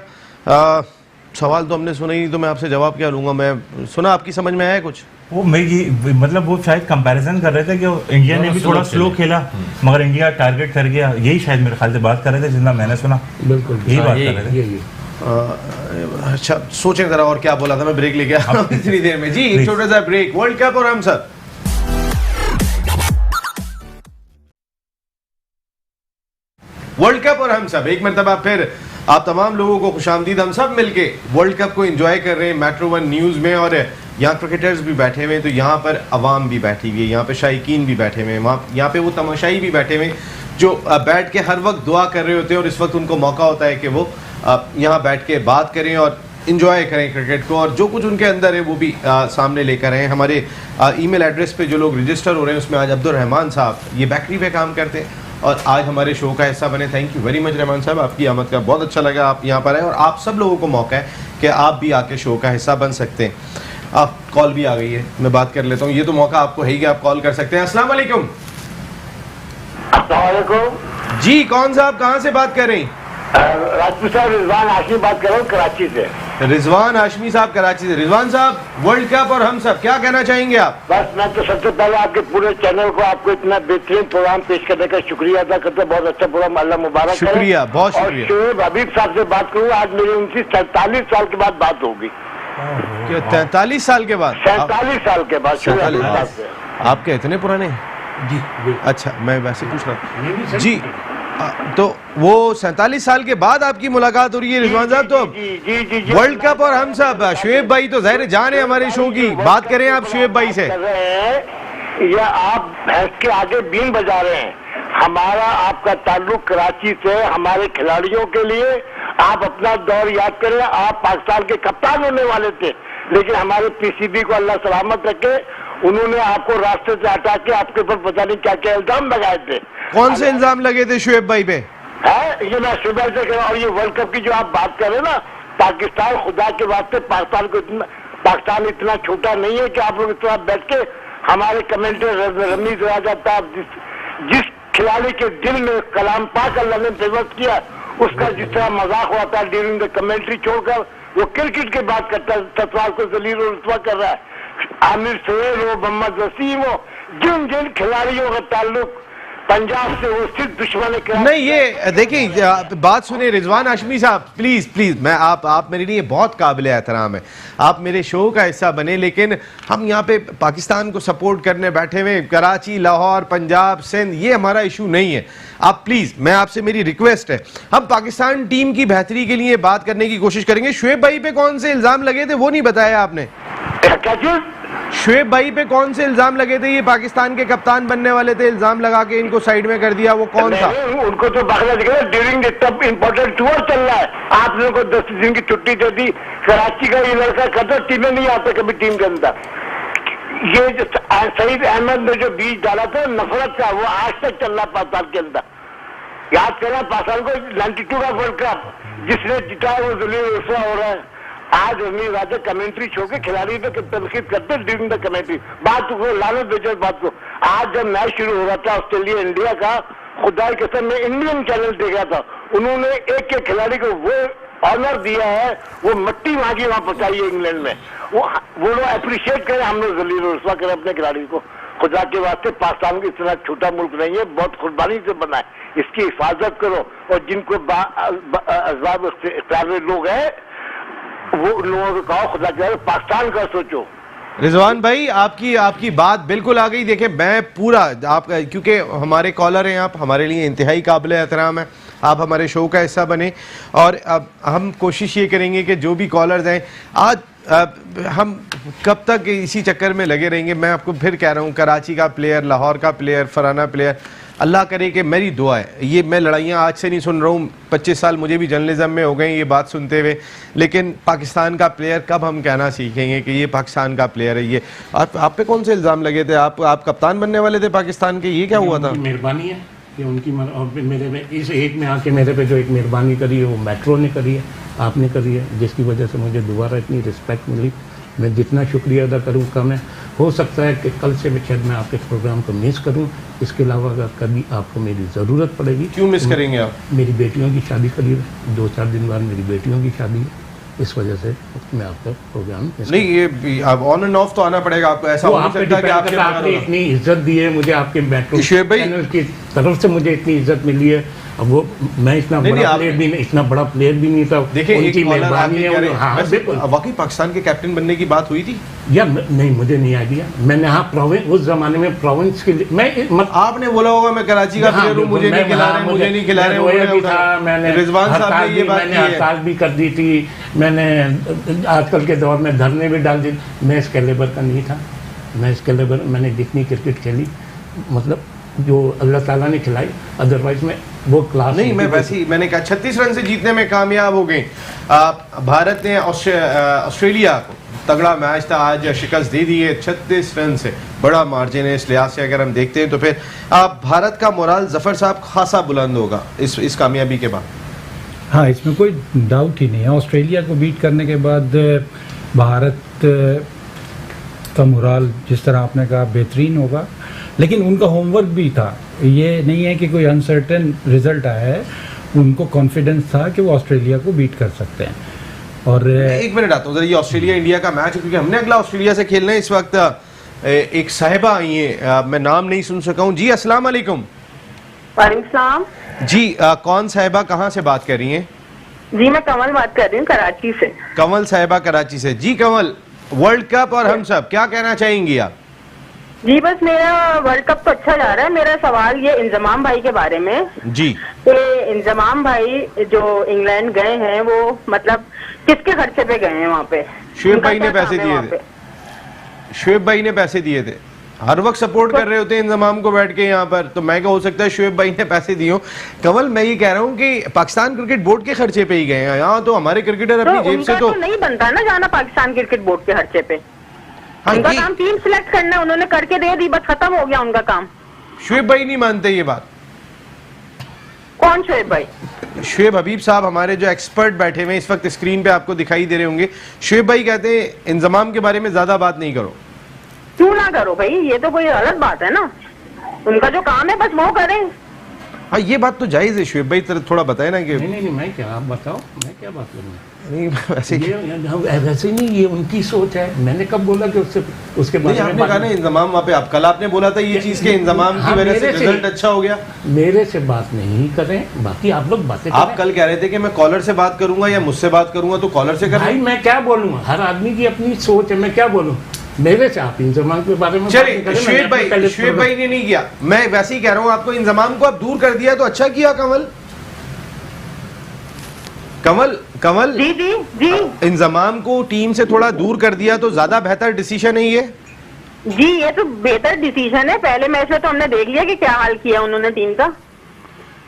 सवाल तो हमने सुना ही नहीं, तो मैं आपसे जवाब क्या लूंगा? मैं सुना, आपकी समझ में आया कुछ? वो मेरी मतलब वो शायद कंपैरिजन कर रहे थे कि इंडिया ने भी थोड़ा स्लो खेला मगर इंडिया टारगेट कर गया, यही शायद मेरे ख्याल से बात कर रहे थे जितना मैंने सुना। बिल्कुल यही बात कर रहे थे। यही अच्छा, सोचें जरा और क्या बोला था, मैं ब्रेक लेके आ रहा हूं इतनी देर में। जी, एक छोटा सा ब्रेक। वर्ल्ड कप और हम सब, वर्ल्ड कप और हम सब, एक मरतबा फिर आप तमाम लोगों को खुशामदीद। हम सब मिलके वर्ल्ड कप को एंजॉय कर रहे हैं मेट्रो वन न्यूज़ में, और यहाँ क्रिकेटर्स भी बैठे हुए हैं, तो यहाँ पर अवाम भी बैठी हुई है, यहाँ पे शायकीन भी बैठे हुए हैं, वहाँ यहाँ पे वो तमाशाई भी बैठे हुए हैं जो बैठ के हर वक्त दुआ कर रहे होते हैं, और इस वक्त उनको मौका होता है कि वो यहाँ बैठ के बात करें और इंजॉय करें क्रिकेट को, और जो कुछ उनके अंदर है वो भी सामने लेकर आए। हमारे ईमेल एड्रेस पे जो लोग रजिस्टर हो रहे हैं उसमें आज अब्दुल रहमान साहब ये बेकरी पे काम करते हैं और आज हमारे शो का हिस्सा बने। Thank you very much Rahman साहब, आपकी आमद का बहुत अच्छा लगा, आप यहाँ पर आए, और आप सब लोगों को मौका है कि आप भी आके शो का हिस्सा बन सकते हैं। आप कॉल भी आ गई है, मैं बात कर लेता हूँ, ये तो मौका आपको है कि आप कॉल कर सकते हैं। अस्सलाम वालेकुम। जी, कौन साहब, कहाँ से बात कर रही हैं? राजपूत साहब, रिजवान हाशमी बात कर रहा हूँ कराची से। रिजवान हाशमी साहब कराची से। रिजवान साहब, वर्ल्ड कप और हम सब, क्या कहना चाहेंगे आप? बस मैं तो सबसे पहले आपके पूरे चैनल को, आपको इतना बेहतरीन प्रोग्राम पेश करने का शुक्रिया अदा करते हैं। बहुत अच्छा प्रोग्राम, अल्लाह मुबारक करे। शुक्रिया, बहुत शुक्रिया। और शोएब हबीब साहब से बात करूँगा, आज मेरी उनसे 47 साल के बाद बात होगी। 43 साल के बाद? 47 साल के बाद शोएब हबीब साहब से। आपके इतने पुराने? जी। अच्छा, मैं वैसे पूछ रहा हूँ जी। तो वो 47 साल के बाद आपकी मुलाकात हो रही है रिजवान साहब? तो वर्ल्ड कप और हम सब, शुएब भाई तो ज़ाहिर जान है हमारे शो की, बात करें आप शुएब भाई से। या आप भैंस के आगे बीन बजा रहे हैं। हमारा आपका ताल्लुक कराची से, हमारे खिलाड़ियों के लिए आप अपना दौर याद करें। आप पाकिस्तान के कप्तान होने वाले थे, लेकिन हमारे पीसीबी को अल्लाह सलामत रखे, उन्होंने आपको रास्ते से हटा के आपके ऊपर पता नहीं क्या क्या इल्जाम लगाए थे। कौन से इल्जाम लगे थे शुएब भाई पे? है ये मैं शुएब भाई से कह रहा हूँ। और ये वर्ल्ड कप की जो आप बात कर रहे हैं ना, पाकिस्तान, खुदा के वास्ते पाकिस्तान इतना छोटा नहीं है कि आप लोग इतना बैठ के हमारे कमेंटेटर रमीज राजा साहब, जिस खिलाड़ी के दिल में कलाम पाक अल्लाह ने फेमस किया, उसका जिस तरह मजाक होता है ड्यूरिंग द कमेंट्री, छोड़कर वो क्रिकेट की बात करता है, सतवाल को जलील और रुतबा कर रहा है। आमिर सोहेल हो, मोहम्मद वसीम हो, जिन जिन खिलाड़ियों का ताल्लुक पंजाब से, वो सिर्फ दुश्मन नहीं। ये देखिए, बात सुने रिजवान हाशमी साहब, प्लीज प्लीज, मैं आप मेरे लिए बहुत काबिल एहतराम है, आप मेरे शो का हिस्सा बने, लेकिन हम यहाँ पे पाकिस्तान को सपोर्ट करने बैठे हुए, कराची, लाहौर, पंजाब, सिंध, ये हमारा इशू नहीं है। आप प्लीज, मैं आपसे, मेरी रिक्वेस्ट है, हम पाकिस्तान टीम की बेहतरी के लिए बात करने की कोशिश करेंगे। शुएब भाई पे कौन से इल्जाम लगे थे वो नहीं बताया आपने। शुएब भाई पे कौन से इल्जाम लगे थे? ये पाकिस्तान के कप्तान बनने वाले थे, इल्जाम लगा के इनको साइड में कर दिया, वो कौन था? उनको तो ड्यूरिंग द इम्पोर्टेंट टूर चल रहा है, आप लोगों को 10 दिन की छुट्टी दे दी। कराची का ये लड़का कहता टीम में नहीं आता कभी टीम के अंदर। ये जो सईद अहमद ने जो बीज डाला था नफरत का, वो आज तक चल रहा पाकिस्तान के अंदर। याद करना, पाकिस्तान को 92 का वर्ल्ड कप जिसने जिताया वो जलील रुसवा हो रहा है। आज रमीज राजा कमेंट्री छोड़ के खिलाड़ी पे तनकीद करते ड्यूरिंग द कमेंट्री। बात को लानत भेजो इस बात को। आज जब मैच शुरू हो रहा था ऑस्ट्रेलिया इंडिया का, खुदा की कसम में इंडियन चैनल देखा था, उन्होंने एक एक खिलाड़ी को वो ऑनर दिया है, वो मट्टी मांगी वहां पहुंचाई है इंग्लैंड में। वो लोग अप्रिशिएट करें, हम लोग जलील रुसवा करें अपने खिलाड़ी को। खुदा के वास्ते पाकिस्तान की इतना छोटा मुल्क नहीं है, बहुत कुर्बानी से बना है, इसकी हिफाजत करो। और जिनको लोग हैं वो लोगों को कहो खुदा के पाकिस्तान का सोचो। रिजवान भाई, आपकी बात बिल्कुल आ गई। देखें, मैं पूरा आपका, क्योंकि हमारे कॉलर हैं आप, हमारे लिए इंतहाई काबिल एहतराम है, आप हमारे शो का हिस्सा बने, और अब हम कोशिश ये करेंगे कि जो भी कॉलर्स हैं आज हम कब तक इसी चक्कर में लगे रहेंगे। मैं आपको फिर कह रहा हूँ, कराची का प्लेयर, लाहौर का प्लेयर, फराना प्लेयर, अल्लाह करे कि, मेरी दुआ है, ये मैं लड़ाइयाँ आज से नहीं सुन रहा हूँ, 25 साल मुझे भी जर्नलिज्म में हो गए ये बात सुनते हुए, लेकिन पाकिस्तान का प्लेयर कब हम कहना सीखेंगे कि ये पाकिस्तान का प्लेयर है। ये आप पे कौन से इल्ज़ाम लगे थे? आप कप्तान बनने वाले थे पाकिस्तान के, ये क्या हुआ था? मेहरबानी है कि उनकी मेरे में इस एक में आके मेरे पे जो एक मेहरबानी करी है वो मेट्रो ने करी है, आपने करी है, जिसकी वजह से मुझे दोबारा इतनी रिस्पेक्ट मिली। मैं जितना शुक्रिया अदा करूँ कम है। हो सकता है कि कल से मैं शायद मैं आपके प्रोग्राम को मिस करूं। इसके अलावा अगर कभी आपको मेरी ज़रूरत पड़ेगी। क्यों मिस करेंगे आप? मेरी बेटियों की शादी करीब है, 2-4 दिन बाद मेरी बेटियों की शादी है, इस वजह से मैं आपका प्रोग्राम नहीं, ये अब ऑन एंड ऑफ तो आना पड़ेगा आपको, ऐसा हो नहीं सकता कि आपके आपने इतनी इज्जत दी है मुझे, आपके मेट्रो शुएब भाई- चैनल की तरफ से मुझे इतनी इज्जत मिली है। अब वो मैं इतना नहीं, बड़ा आप- प्लेयर भी नहीं, इतना बड़ा प्लेयर भी नहीं था। देखिए, उनकी एक कॉलर मेहरबानी आपकी है। कह रहे- हाँ वैसे बिल्कुल। वाकई पाकिस्तान के कैप्टन बनने की बात हुई थी? या नहीं, मुझे नहीं आइडिया। मैंने हाँ प्रोविंस, उस जमाने में प्रोविंस के लिए मैं आपने बोला होगा मैं कराची का प्लेयर हूँ, मुझे नहीं खिला रहे, मुझे नहीं खिला रहे, रोया भी उन्होंने था, मैंने रिजवान साहब हड़ताल ने ये भी- बात मैंने की है। हड़ताल भी कर दी थी, मैंने आजकल के दौर में धरने भी डाल दी। मैं इस कैलेबर का नहीं था, मैं इस कैलेबर मैंने जितनी क्रिकेट खेली मतलब जो अल्लाह ताला ने खिलाई, अदरवाइज में वो क्लास नहीं, मैं वैसे ही मैंने कहा 36 रन से जीतने में कामयाब हो गए। भारत ने ऑस्ट्रेलिया को तगड़ा मैच था, आज शिकस्त दे दी है 36 रन से, बड़ा मार्जिन है। इस लिहाज से अगर हम देखते हैं तो फिर भारत का मोराल जफर साहब खासा बुलंद होगा इस कामयाबी के बाद। हाँ, इसमें कोई डाउट ही नहीं है। ऑस्ट्रेलिया को बीट करने के बाद भारत का मोराल जिस तरह आपने कहा बेहतरीन होगा, लेकिन उनका होमवर्क भी था। ये नहीं है कि कोई अनसर्टेन रिजल्ट आया है, उनको कॉन्फिडेंस था कि वो ऑस्ट्रेलिया को बीट कर सकते हैं। और एक मिनट आता हूँ, ये ऑस्ट्रेलिया इंडिया का मैच है क्योंकि हमने अगला ऑस्ट्रेलिया से खेलना है। इस वक्त एक साहिबा आई है, मैं नाम नहीं सुन सका हूँ। जी अस्सलाम वालेकुम। वालेकुम। जी कौन साहिबा, कहाँ से बात कर रही हैं? जी मैं कमल बात कर रही हूँ कराची से। कमल साहिबा कराची से। जी कमल, वर्ल्ड कप और हम सब क्या कहना चाहेंगी आप? जी बस मेरा वर्ल्ड कप तो अच्छा जा रहा है। मेरा सवाल ये इंजमाम भाई के बारे में जी, कि इंजमाम भाई जो इंग्लैंड गए हैं वो मतलब किसके खर्चे पे गए हैं वहाँ पे? शुएब उनका भाई ने क्या पैसे काम है दिए वहाँ थे। पे? शुएब भाई ने पैसे दिए थे, हर वक्त सपोर्ट कर रहे होते हैं इंजमाम को बैठ के यहाँ पर, तो मैं क्या हो सकता है शुएब भाई ने पैसे दिए हो। कमल, मैं ये कह रहा हूँ कि पाकिस्तान क्रिकेट बोर्ड के खर्चे पे ही गए हैं, यहाँ तो हमारे क्रिकेटर अपनी जेब से उनका तो नहीं बनता ना जाना पाकिस्तान क्रिकेट बोर्ड के खर्चे पे। उनका काम टीम सिलेक्ट करना, उन्होंने करके दे दी, बस खत्म हो गया उनका काम। शुएब भाई नहीं मानते ये बात। कौन शुएब भाई? शुएब हबीब साहब हमारे जो एक्सपर्ट बैठे हुए हैं इस वक्त स्क्रीन पे आपको दिखाई दे रहे होंगे। शुएब भाई कहते हैं इंजमाम के बारे में ज्यादा बात नहीं करो। क्यों ना करो भाई, ये तो कोई गलत बात है ना। उनका जो काम है बस वो करें। हाँ, ये बात तो जायज है। शुएब भाई थोड़ा बताए ना कि नहीं, मैं क्या, आप बताओ, मैं क्या बात करूँगा? नहीं वैसे वैसे नहीं, ये उनकी सोच है। मैंने कब बोला कि उसके बारे में आपने कहा ना इंजमाम, वहाँ पे आप कल आपने बोला था ये चीज के इंजमाम की वजह से रिजल्ट अच्छा हो गया। मेरे से बात नहीं करें, बाकी आप लोग बातें आप करें। कल कह रहे थे कि मैं कॉलर से बात करूंगा या मुझसे बात करूंगा, तो कॉलर से भाई मैं क्या बोलूँ, हर आदमी की अपनी सोच है, मैं क्या बोलूँ? मेरे से आप इंजमाम के बारे में चलिए, शुएब भाई ने नहीं किया, मैं वैसे ही कह रहा हूँ आपको, इंजमाम को आप दूर कर दिया तो अच्छा किया। कमल जी जी जी, इंजमाम को टीम से थोड़ा दूर कर दिया तो ज्यादा बेहतर डिसीजन है ये। जी ये तो बेहतर डिसीजन है। पहले मैच में तो हमने देख लिया कि क्या हाल किया उन्होंने टीम का।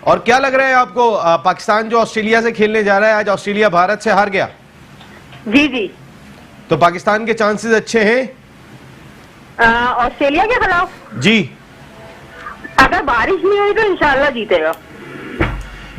और क्या लग रहा है आपको, पाकिस्तान जो ऑस्ट्रेलिया से खेलने जा रहा है, आज ऑस्ट्रेलिया भारत से हार गया, जी जी, तो पाकिस्तान के चांसेस अच्छे हैं ऑस्ट्रेलिया के खिलाफ? जी। अगर बारिश नहीं हुई तो इंशाल्लाह जीतेगा।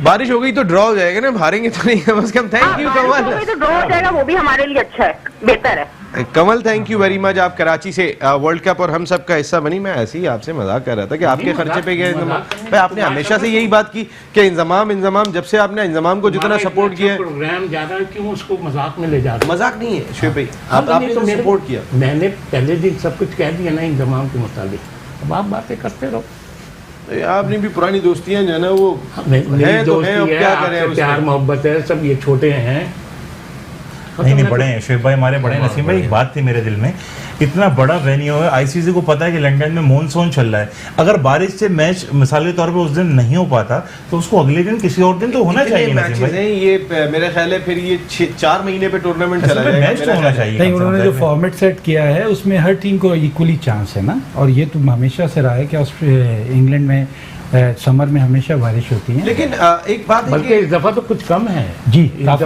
बारिश हो गई तो ड्रॉ हो जाएगा ना, हारेंगे तो नहीं कम से कम। थैंक यू कमल। बारिश हो गई तो ड्रॉ हो जाएगा, वो भी हमारे लिए अच्छा है, बेहतर है। कमल थैंक यू वेरी मच। आप कराची से वर्ल्ड कप और हम सब का हिस्सा बनी। मैं ऐसे ही आपसे मजाक कर रहा था कि आपके खर्चे पे गए इंजमाम। भाई आपने हमेशा से यही बात की कि इंजमाम, जब से आपने इंजमाम को जितना सपोर्ट किया है, प्रोग्राम ज्यादा क्यों उसको मजाक में ले जा रहे? मजाक नहीं है शुएब भाई, आपने तो सपोर्ट किया। मैंने पहले दिन सब कुछ कह दिया ना इंजमाम के मुताबिक, अब आप बातें करते रहो। आपने भी पुरानी दोस्तियां जो है ना वो मेरी दोस्ती है, क्या आपसे करें, प्यार मोहब्बत है, सब ये छोटे हैं। नहीं बड़े हैं शुएब भाई, हमारे बड़े हैं। नसीम भाई एक बात थी मेरे दिल में, इतना बड़ा वेन्यू है, आईसीसी को पता है कि लंदन में मॉनसून चल रहा है, अगर बारिश से मैच मिसाल के तौर पे उस दिन नहीं हो पाता तो उसको अगले दिन किसी और दिन तो होना चाहिए। मैचेस हैं ये, मेरा ख्याल है फिर ये 4 महीने पे टूर्नामेंट चला जाएगा, मैच तो होना चाहिए। नहीं, उन्होंने जो फॉर्मेट सेट किया है उसमें हर टीम को इक्वली चांस है ना, और ये तो हमेशा से रहा है कि इंग्लैंड में समर में हमेशा बारिश होती है। लेकिन एक बात है बल्कि इस दफा तो कुछ कम है जी, काफी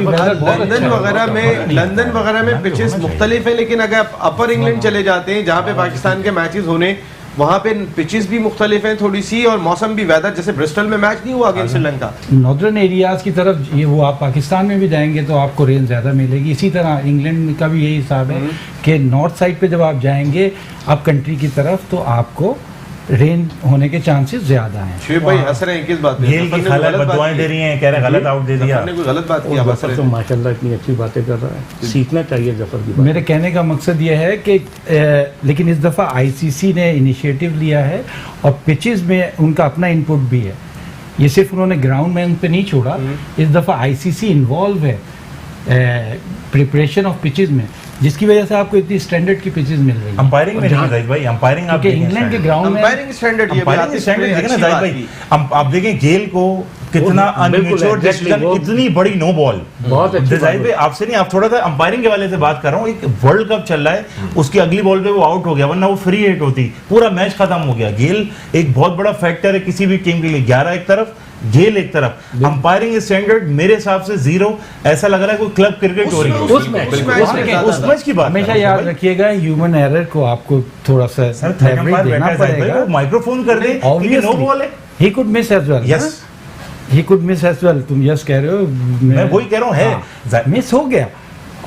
लंदन वगैरह में पिचेस मुख्तलिफ है, लेकिन अगर आप अपर इंग्लैंड चले जाते हैं जहाँ पे पाकिस्तान के मैचेस होने, वहाँ पे पिचेस भी मुख्तलिफ हैं थोड़ी सी, और मौसम भी, वेदर, जैसे ब्रिस्टल में मैच नहीं हुआ अगेंस्ट श्रीलंका, नॉर्दर्न एरियाज की तरफ ये वो आप पाकिस्तान में भी जाएंगे तो आपको रेन ज़्यादा मिलेगी। इसी तरह इंग्लैंड का भी यही हिसाब है कि नॉर्थ साइड पे जब आप जाएंगे आप कंट्री की तरफ तो आपको रेन होने के चांसेस ज्यादा हैं। शुएब भाई हंस रहे हैं किस बात पे? गेल की खाला बददुआएं दे रही हैं, कह रहे हैं गलत आउट दे दिया। जफर ने कोई गलत बात की? आप हंस जफर रहे तो हैं। माशाल्लाह इतनी अच्छी बातें कर रहा है, सीखना चाहिए जफर की बात। मेरे कहने का मकसद यह है कि लेकिन इस दफ़ा आईसीसी ने इनिशिएटिव लिया है और पिचेस में उनका अपना इनपुट भी है। ये सिर्फ उन्होंने ग्राउंड में उन पे नहीं छोड़ा, इस दफ़ा आईसीसी इन्वॉल्व है प्रिपरेशन ऑफ पिचेस में, जिसकी वजह से आपको इतनी स्टैंडर्ड की पिचेस मिल रही है। अंपायरिंग में नहीं जाहिद भाई, अंपायरिंग आप क्योंकि इंग्लैंड के ग्राउंड में अंपायरिंग स्टैंडर्ड ये भी अंपायरिंग स्टैंडर्ड देखें ना अच्छी जाहिद बात भाई, की। आप देखें गेल को कितना बिल्कुल अनमेच्योर exactly, डिसीजन, वो इतनी बड़ी नो बॉल। बहुत अच्छी जाहिद भाई आपसे नहीं, आप थोड़ा सा अंपायरिंग के वाले से बात कर रहा हूँ। एक वर्ल्ड कप चल रहा है, उसकी अगली बॉल पे वो आउट हो गया, वरना वो फ्री हिट होती, पूरा मैच खत्म हो गया। गेल एक बहुत बड़ा फैक्टर है किसी भी टीम के लिए, 11 एक तरफ गेल एक तरफ। अंपायरिंग स्टैंडर्ड मेरे हिसाब से 0, ऐसा लग रहा है कोई क्लब क्रिकेट हो रही है उस उस मैच की बात हमेशा याद रखिएगा ह्यूमन एरर को आपको थोड़ा सा leverage देना पड़ेगा। माइक्रोफोन कर दे क्योंकि नो बॉल है। He could miss as well. Yes he could miss as well. तुम यस कह रहे हो, मैं वही कह रहा हूँ है मिस हो गया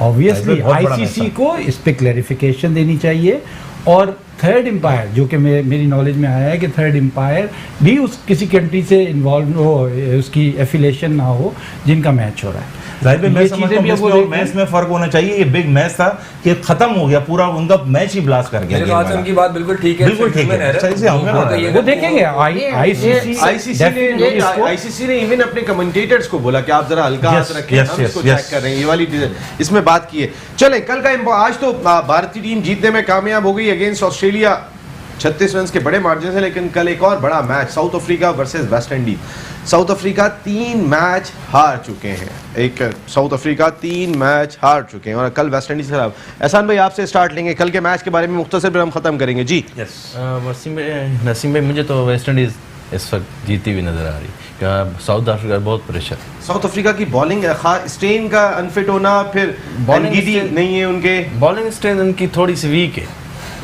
ऑब्वियसली। बहुत बड़ा आईसीसी मैच को इस पे क्लैरिफिकेशन देनी चाहिए। और थर्ड एम्पायर जो कि मेरी नॉलेज में आया है कि थर्ड एम्पायर भी उस किसी कंट्री से इन्वॉल्व हो, उसकी एफिलेशन ना हो जिनका मैच हो रहा है। जाहिर भाई मैं ये समझता चीजें भी हूं आपको इसमें और देखते हैं। मैच में फर्क होना चाहिए। ये बिग मैच था कि खत्म हो गया पूरा, उनका मैच ही ब्लास्ट कर गया। मेरे ख्याल से उनकी बात बिल्कुल ठीक है, बिल्कुल ठीक है, सही से होंगे ना। वो देखेंगे आईसीसी ने इवन अपने कमेंटेटर्स को बोला कि आप जरा हल्का हाथ रखें, हम इसको चेक कर रहे हैं, ये वाली इसमें बात की है। चले कल का आज तो भारतीय टीम जीतने में कामयाब हो गई अगेंस्ट ऑस्ट्रेलिया 36 रन के बड़े मार्जिन से। लेकिन कल एक और बड़ा match south Africa versus West Indies. South Africa 3 match हार चुके हैं। साउथ अफ्रीका 3 मैच हार चुके हैं और कल वेस्ट इंडीज के खिलाफ। एहसान भाई आपसे स्टार्ट लेंगे, कल के मैच के बारे में मुख्तसर पर हम खत्म करेंगे जी। नसीम भाई मुझे तो वेस्ट इंडीज इस वक्त जीती हुई नजर आ रही। साउथ अफ्रीका बहुत प्रेशर। साउथ अफ्रीका की बॉलिंग स्ट्रेन का अनफिट होना, फिर बॉलिंग नहीं है उनके, बॉलिंग स्ट्रेंथ उनकी थोड़ी सी वीक है,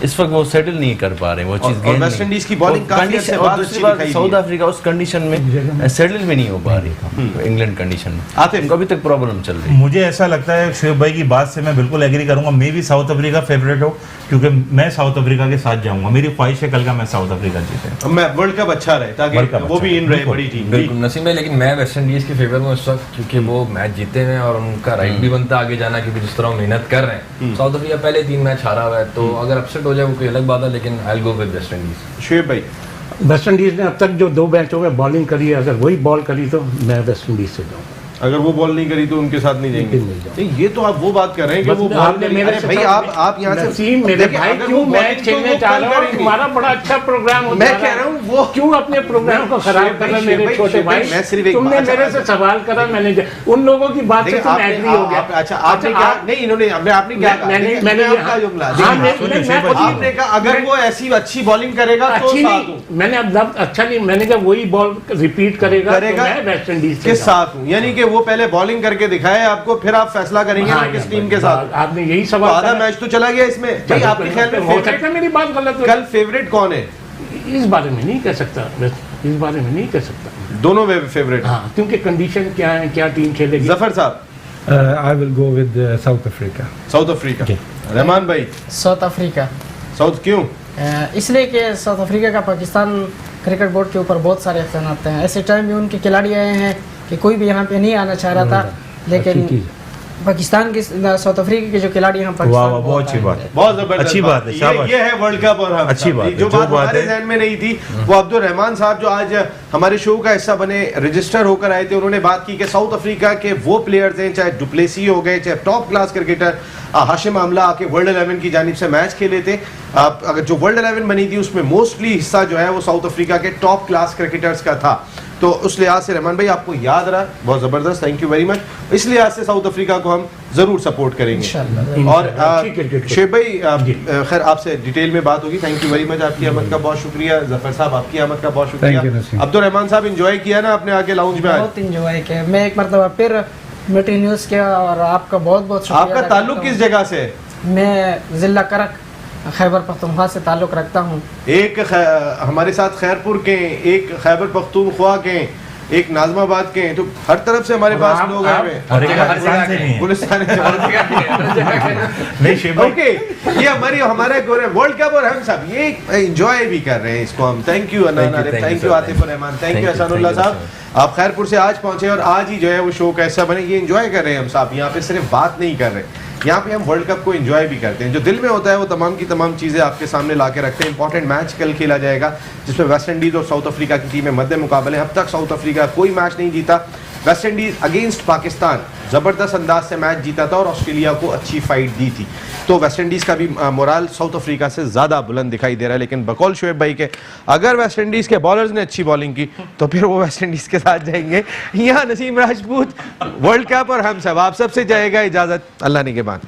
इस वक्त वो सेटल नहीं कर पा रहे वो चीज। और वेस्ट इंडीज की बॉलिंग काफी अच्छी दिखाई साउथ अफ्रीका उस कंडीशन में सेटल भी नहीं हो पा रही इंग्लैंड कंडीशन में, आते उनको अभी तक प्रॉब्लम चल रही है। मुझे ऐसा लगता है शुएब भाई की बात से मैं बिल्कुल एग्री करूंगा। मे भी साउथ अफ्रीका फेवरेट हो, क्योंकि मैं साउथ अफ्रीका के साथ जाऊंगा। मेरी ख्वाहिश है कल का मैं साउथ अफ्रीका जीते, मैं वर्ल्ड कप अच्छा रहे ताकि वो भी इन रहे बड़ी टीम। बिल्कुल नसीम भाई, लेकिन मैं वेस्ट इंडीज के फेवर में इस वक्त, क्योंकि वो मैच जीते हुए हैं और उनका राइट भी बनता आगे जाना, क्योंकि जिस तरह मेहनत कर रहे हैं। साउथ अफ्रीका पहले 3 मैच हारा हुआ है, तो अगर अपसेट हो जाए वो कोई अलग बात है, लेकिन I will go with West Indies. Shoaib भाई वेस्ट इंडीज ने अब तक जो 2 मैचों में बॉलिंग करी है, अगर वही बॉल करी तो मैं वेस्ट इंडीज से जाऊँगा। अगर वो बॉल नहीं करी तो उनके साथ नहीं जाएंगे। नहीं, ये तो आप वो बात कर रहे हैं कि वो आपने मेरे भाई आप यहाँ से नसीम मेरे भाई क्यों मैच खेलने जा रहे हो? तुम्हारा बड़ा अच्छा प्रोग्राम होता है। मैं कह रहा हूँ वो क्यों अपने प्रोग्राम को खराब कर रहे हो मेरे छोटे भाई? मैं सिर्फ एक तुमने मेरे से सवाल करा, मैंने उन लोगों की बात से तुम एग्री हो गया। अच्छा आपने क्या नहीं, इन्होंने आपने क्या कहा? मैंने आपका जुमला आपने कहा अगर वो ऐसी अच्छी बॉलिंग करेगा तो अच्छी नहीं, मैंने अब अच्छा नहीं, मैंने कहा वही बॉल रिपीट करेगा तो मैं वेस्ट इंडीज के साथ हूँ। यानी कि वो पहले बॉलिंग करके दिखाए आपको, फिर आप फैसला करेंगे किस टीम के साथ। आपने यही सवाल, आधा मैच तो चला गया इसमें। भाई आपके ख्याल में हो सकता है मेरी बात गलत हो। कल फेवरेट कौन है? इस बारे में नहीं कह सकता, इस बारे में नहीं कह सकता। दोनों फेवरेट, हाँ, क्योंकि कंडीशन क्या है, क्या टीम खेलेगी। जफर साहब I will go with south Africa. South Africa. Rahman भाई साउथ अफ्रीका। साउथ क्यों? इसलिए कि साउथ अफ्रीका का पाकिस्तान क्रिकेट बोर्ड के ऊपर बहुत सारे अफसर आते हैं। ऐसे टाइम में उनके खिलाड़ी आए हैं कि कोई भी यहाँ पे नहीं आना चाह रहा था, लेकिन पाकिस्तान के साउथ अफ्रीका के जो खिलाड़ी यहाँ वाह बहुत अच्छी बात है, बहुत जबरदस्त अच्छी बात है, शाबाश। ये है वर्ल्ड कप। और अच्छी बात है, जो बात हमारे ज़हन में नहीं थी वो अब्दुल रहमान साहब जो आज हमारे शो का हिस्सा बने, रजिस्टर होकर आए थे, उन्होंने बात की कि साउथ अफ्रीका के वो प्लेयर्स हैं, चाहे डुप्लेसी हो गए, चाहे top class cricketer Hashim Amla आके वर्ल्ड 11 की जानिब से मैच खेले थे। अगर जो वर्ल्ड 11 बनी थी उसमें मोस्टली हिस्सा जो है वो साउथ अफ्रीका के टॉप क्लास क्रिकेटर्स का था। तो उस लिहाज से रहमान भाई आपको याद रहा, बहुत ज़बरदस्त, थैंक यू वेरी मच। इस लिहाज से साउथ अफ्रीका को हम ज़रूर सपोर्ट करेंगे। और शुएब भाई खैर आपसे डिटेल में बात होगी। थैंक यू वेरी मच, आपकी आमद का बहुत शुक्रिया। जफर साहब आपकी आमद का बहुत शुक्रिया। अब्दुल रहमान साहब एंजॉय किया ना आपने आके लाउंज में? बहुत एंजॉय किया मैं एक मरतबा फिर मेट्री न्यूज़ के, और आपका बहुत बहुत शुक्रिया। आपका ताल्लुक किस जगह से? मैं जिला करक खैबर पख्तूनख्वा से ताल्लुक़ रखता हूँ। एक हमारे साथ खैरपुर के, एक खैबर पख्तूनख्वा के, एक नाजमाबाद के हैं, तो हर तरफ से हमारे पास लोग आए हुए हैं। और एक पाकिस्तान से नहीं है। पुलिस थाने से नहीं शेख भाई, ओके, ये हमारा वर्ल्ड कप और हम सब ये एंजॉय भी कर रहे हैं इसको हम। Thank you Anan Arif, thank you Atif Rahman, thank you Ehsanullah साहब, आप खैरपुर से आज पहुंचे और आज ही जो है वो शो कैसा बने ये एंजॉय कर रहे हैं हम साहब। यहाँ पे सिर्फ बात नहीं कर रहे, यहाँ पे हम वर्ल्ड कप को एंजॉय भी करते हैं। जो दिल में होता है वो तमाम की तमाम चीज़ें आपके सामने ला के रखते हैं। इंपॉर्टेंट मैच कल खेला जाएगा जिसमें वेस्ट इंडीज़ और साउथ अफ्रीका की टीमें मध्य मुकाबले। अब तक साउथ अफ्रीका कोई मैच नहीं जीता। वेस्ट इंडीज़ अगेंस्ट पाकिस्तान ज़बरदस्त अंदाज से मैच जीता था और ऑस्ट्रेलिया को अच्छी फाइट दी थी। तो वेस्ट इंडीज़ का भी मोराल साउथ अफ्रीका से ज़्यादा बुलंद दिखाई दे रहा है। लेकिन बकौल शोएब भाई के अगर वेस्ट इंडीज़ के बॉलर्स ने अच्छी बॉलिंग की तो फिर वो वेस्ट इंडीज़ के साथ जाएंगे। यहाँ नसीम राजपूत, वर्ल्ड कप और हम सब, आप सबसे जाएगा इजाज़त, अल्लाह निगहबान।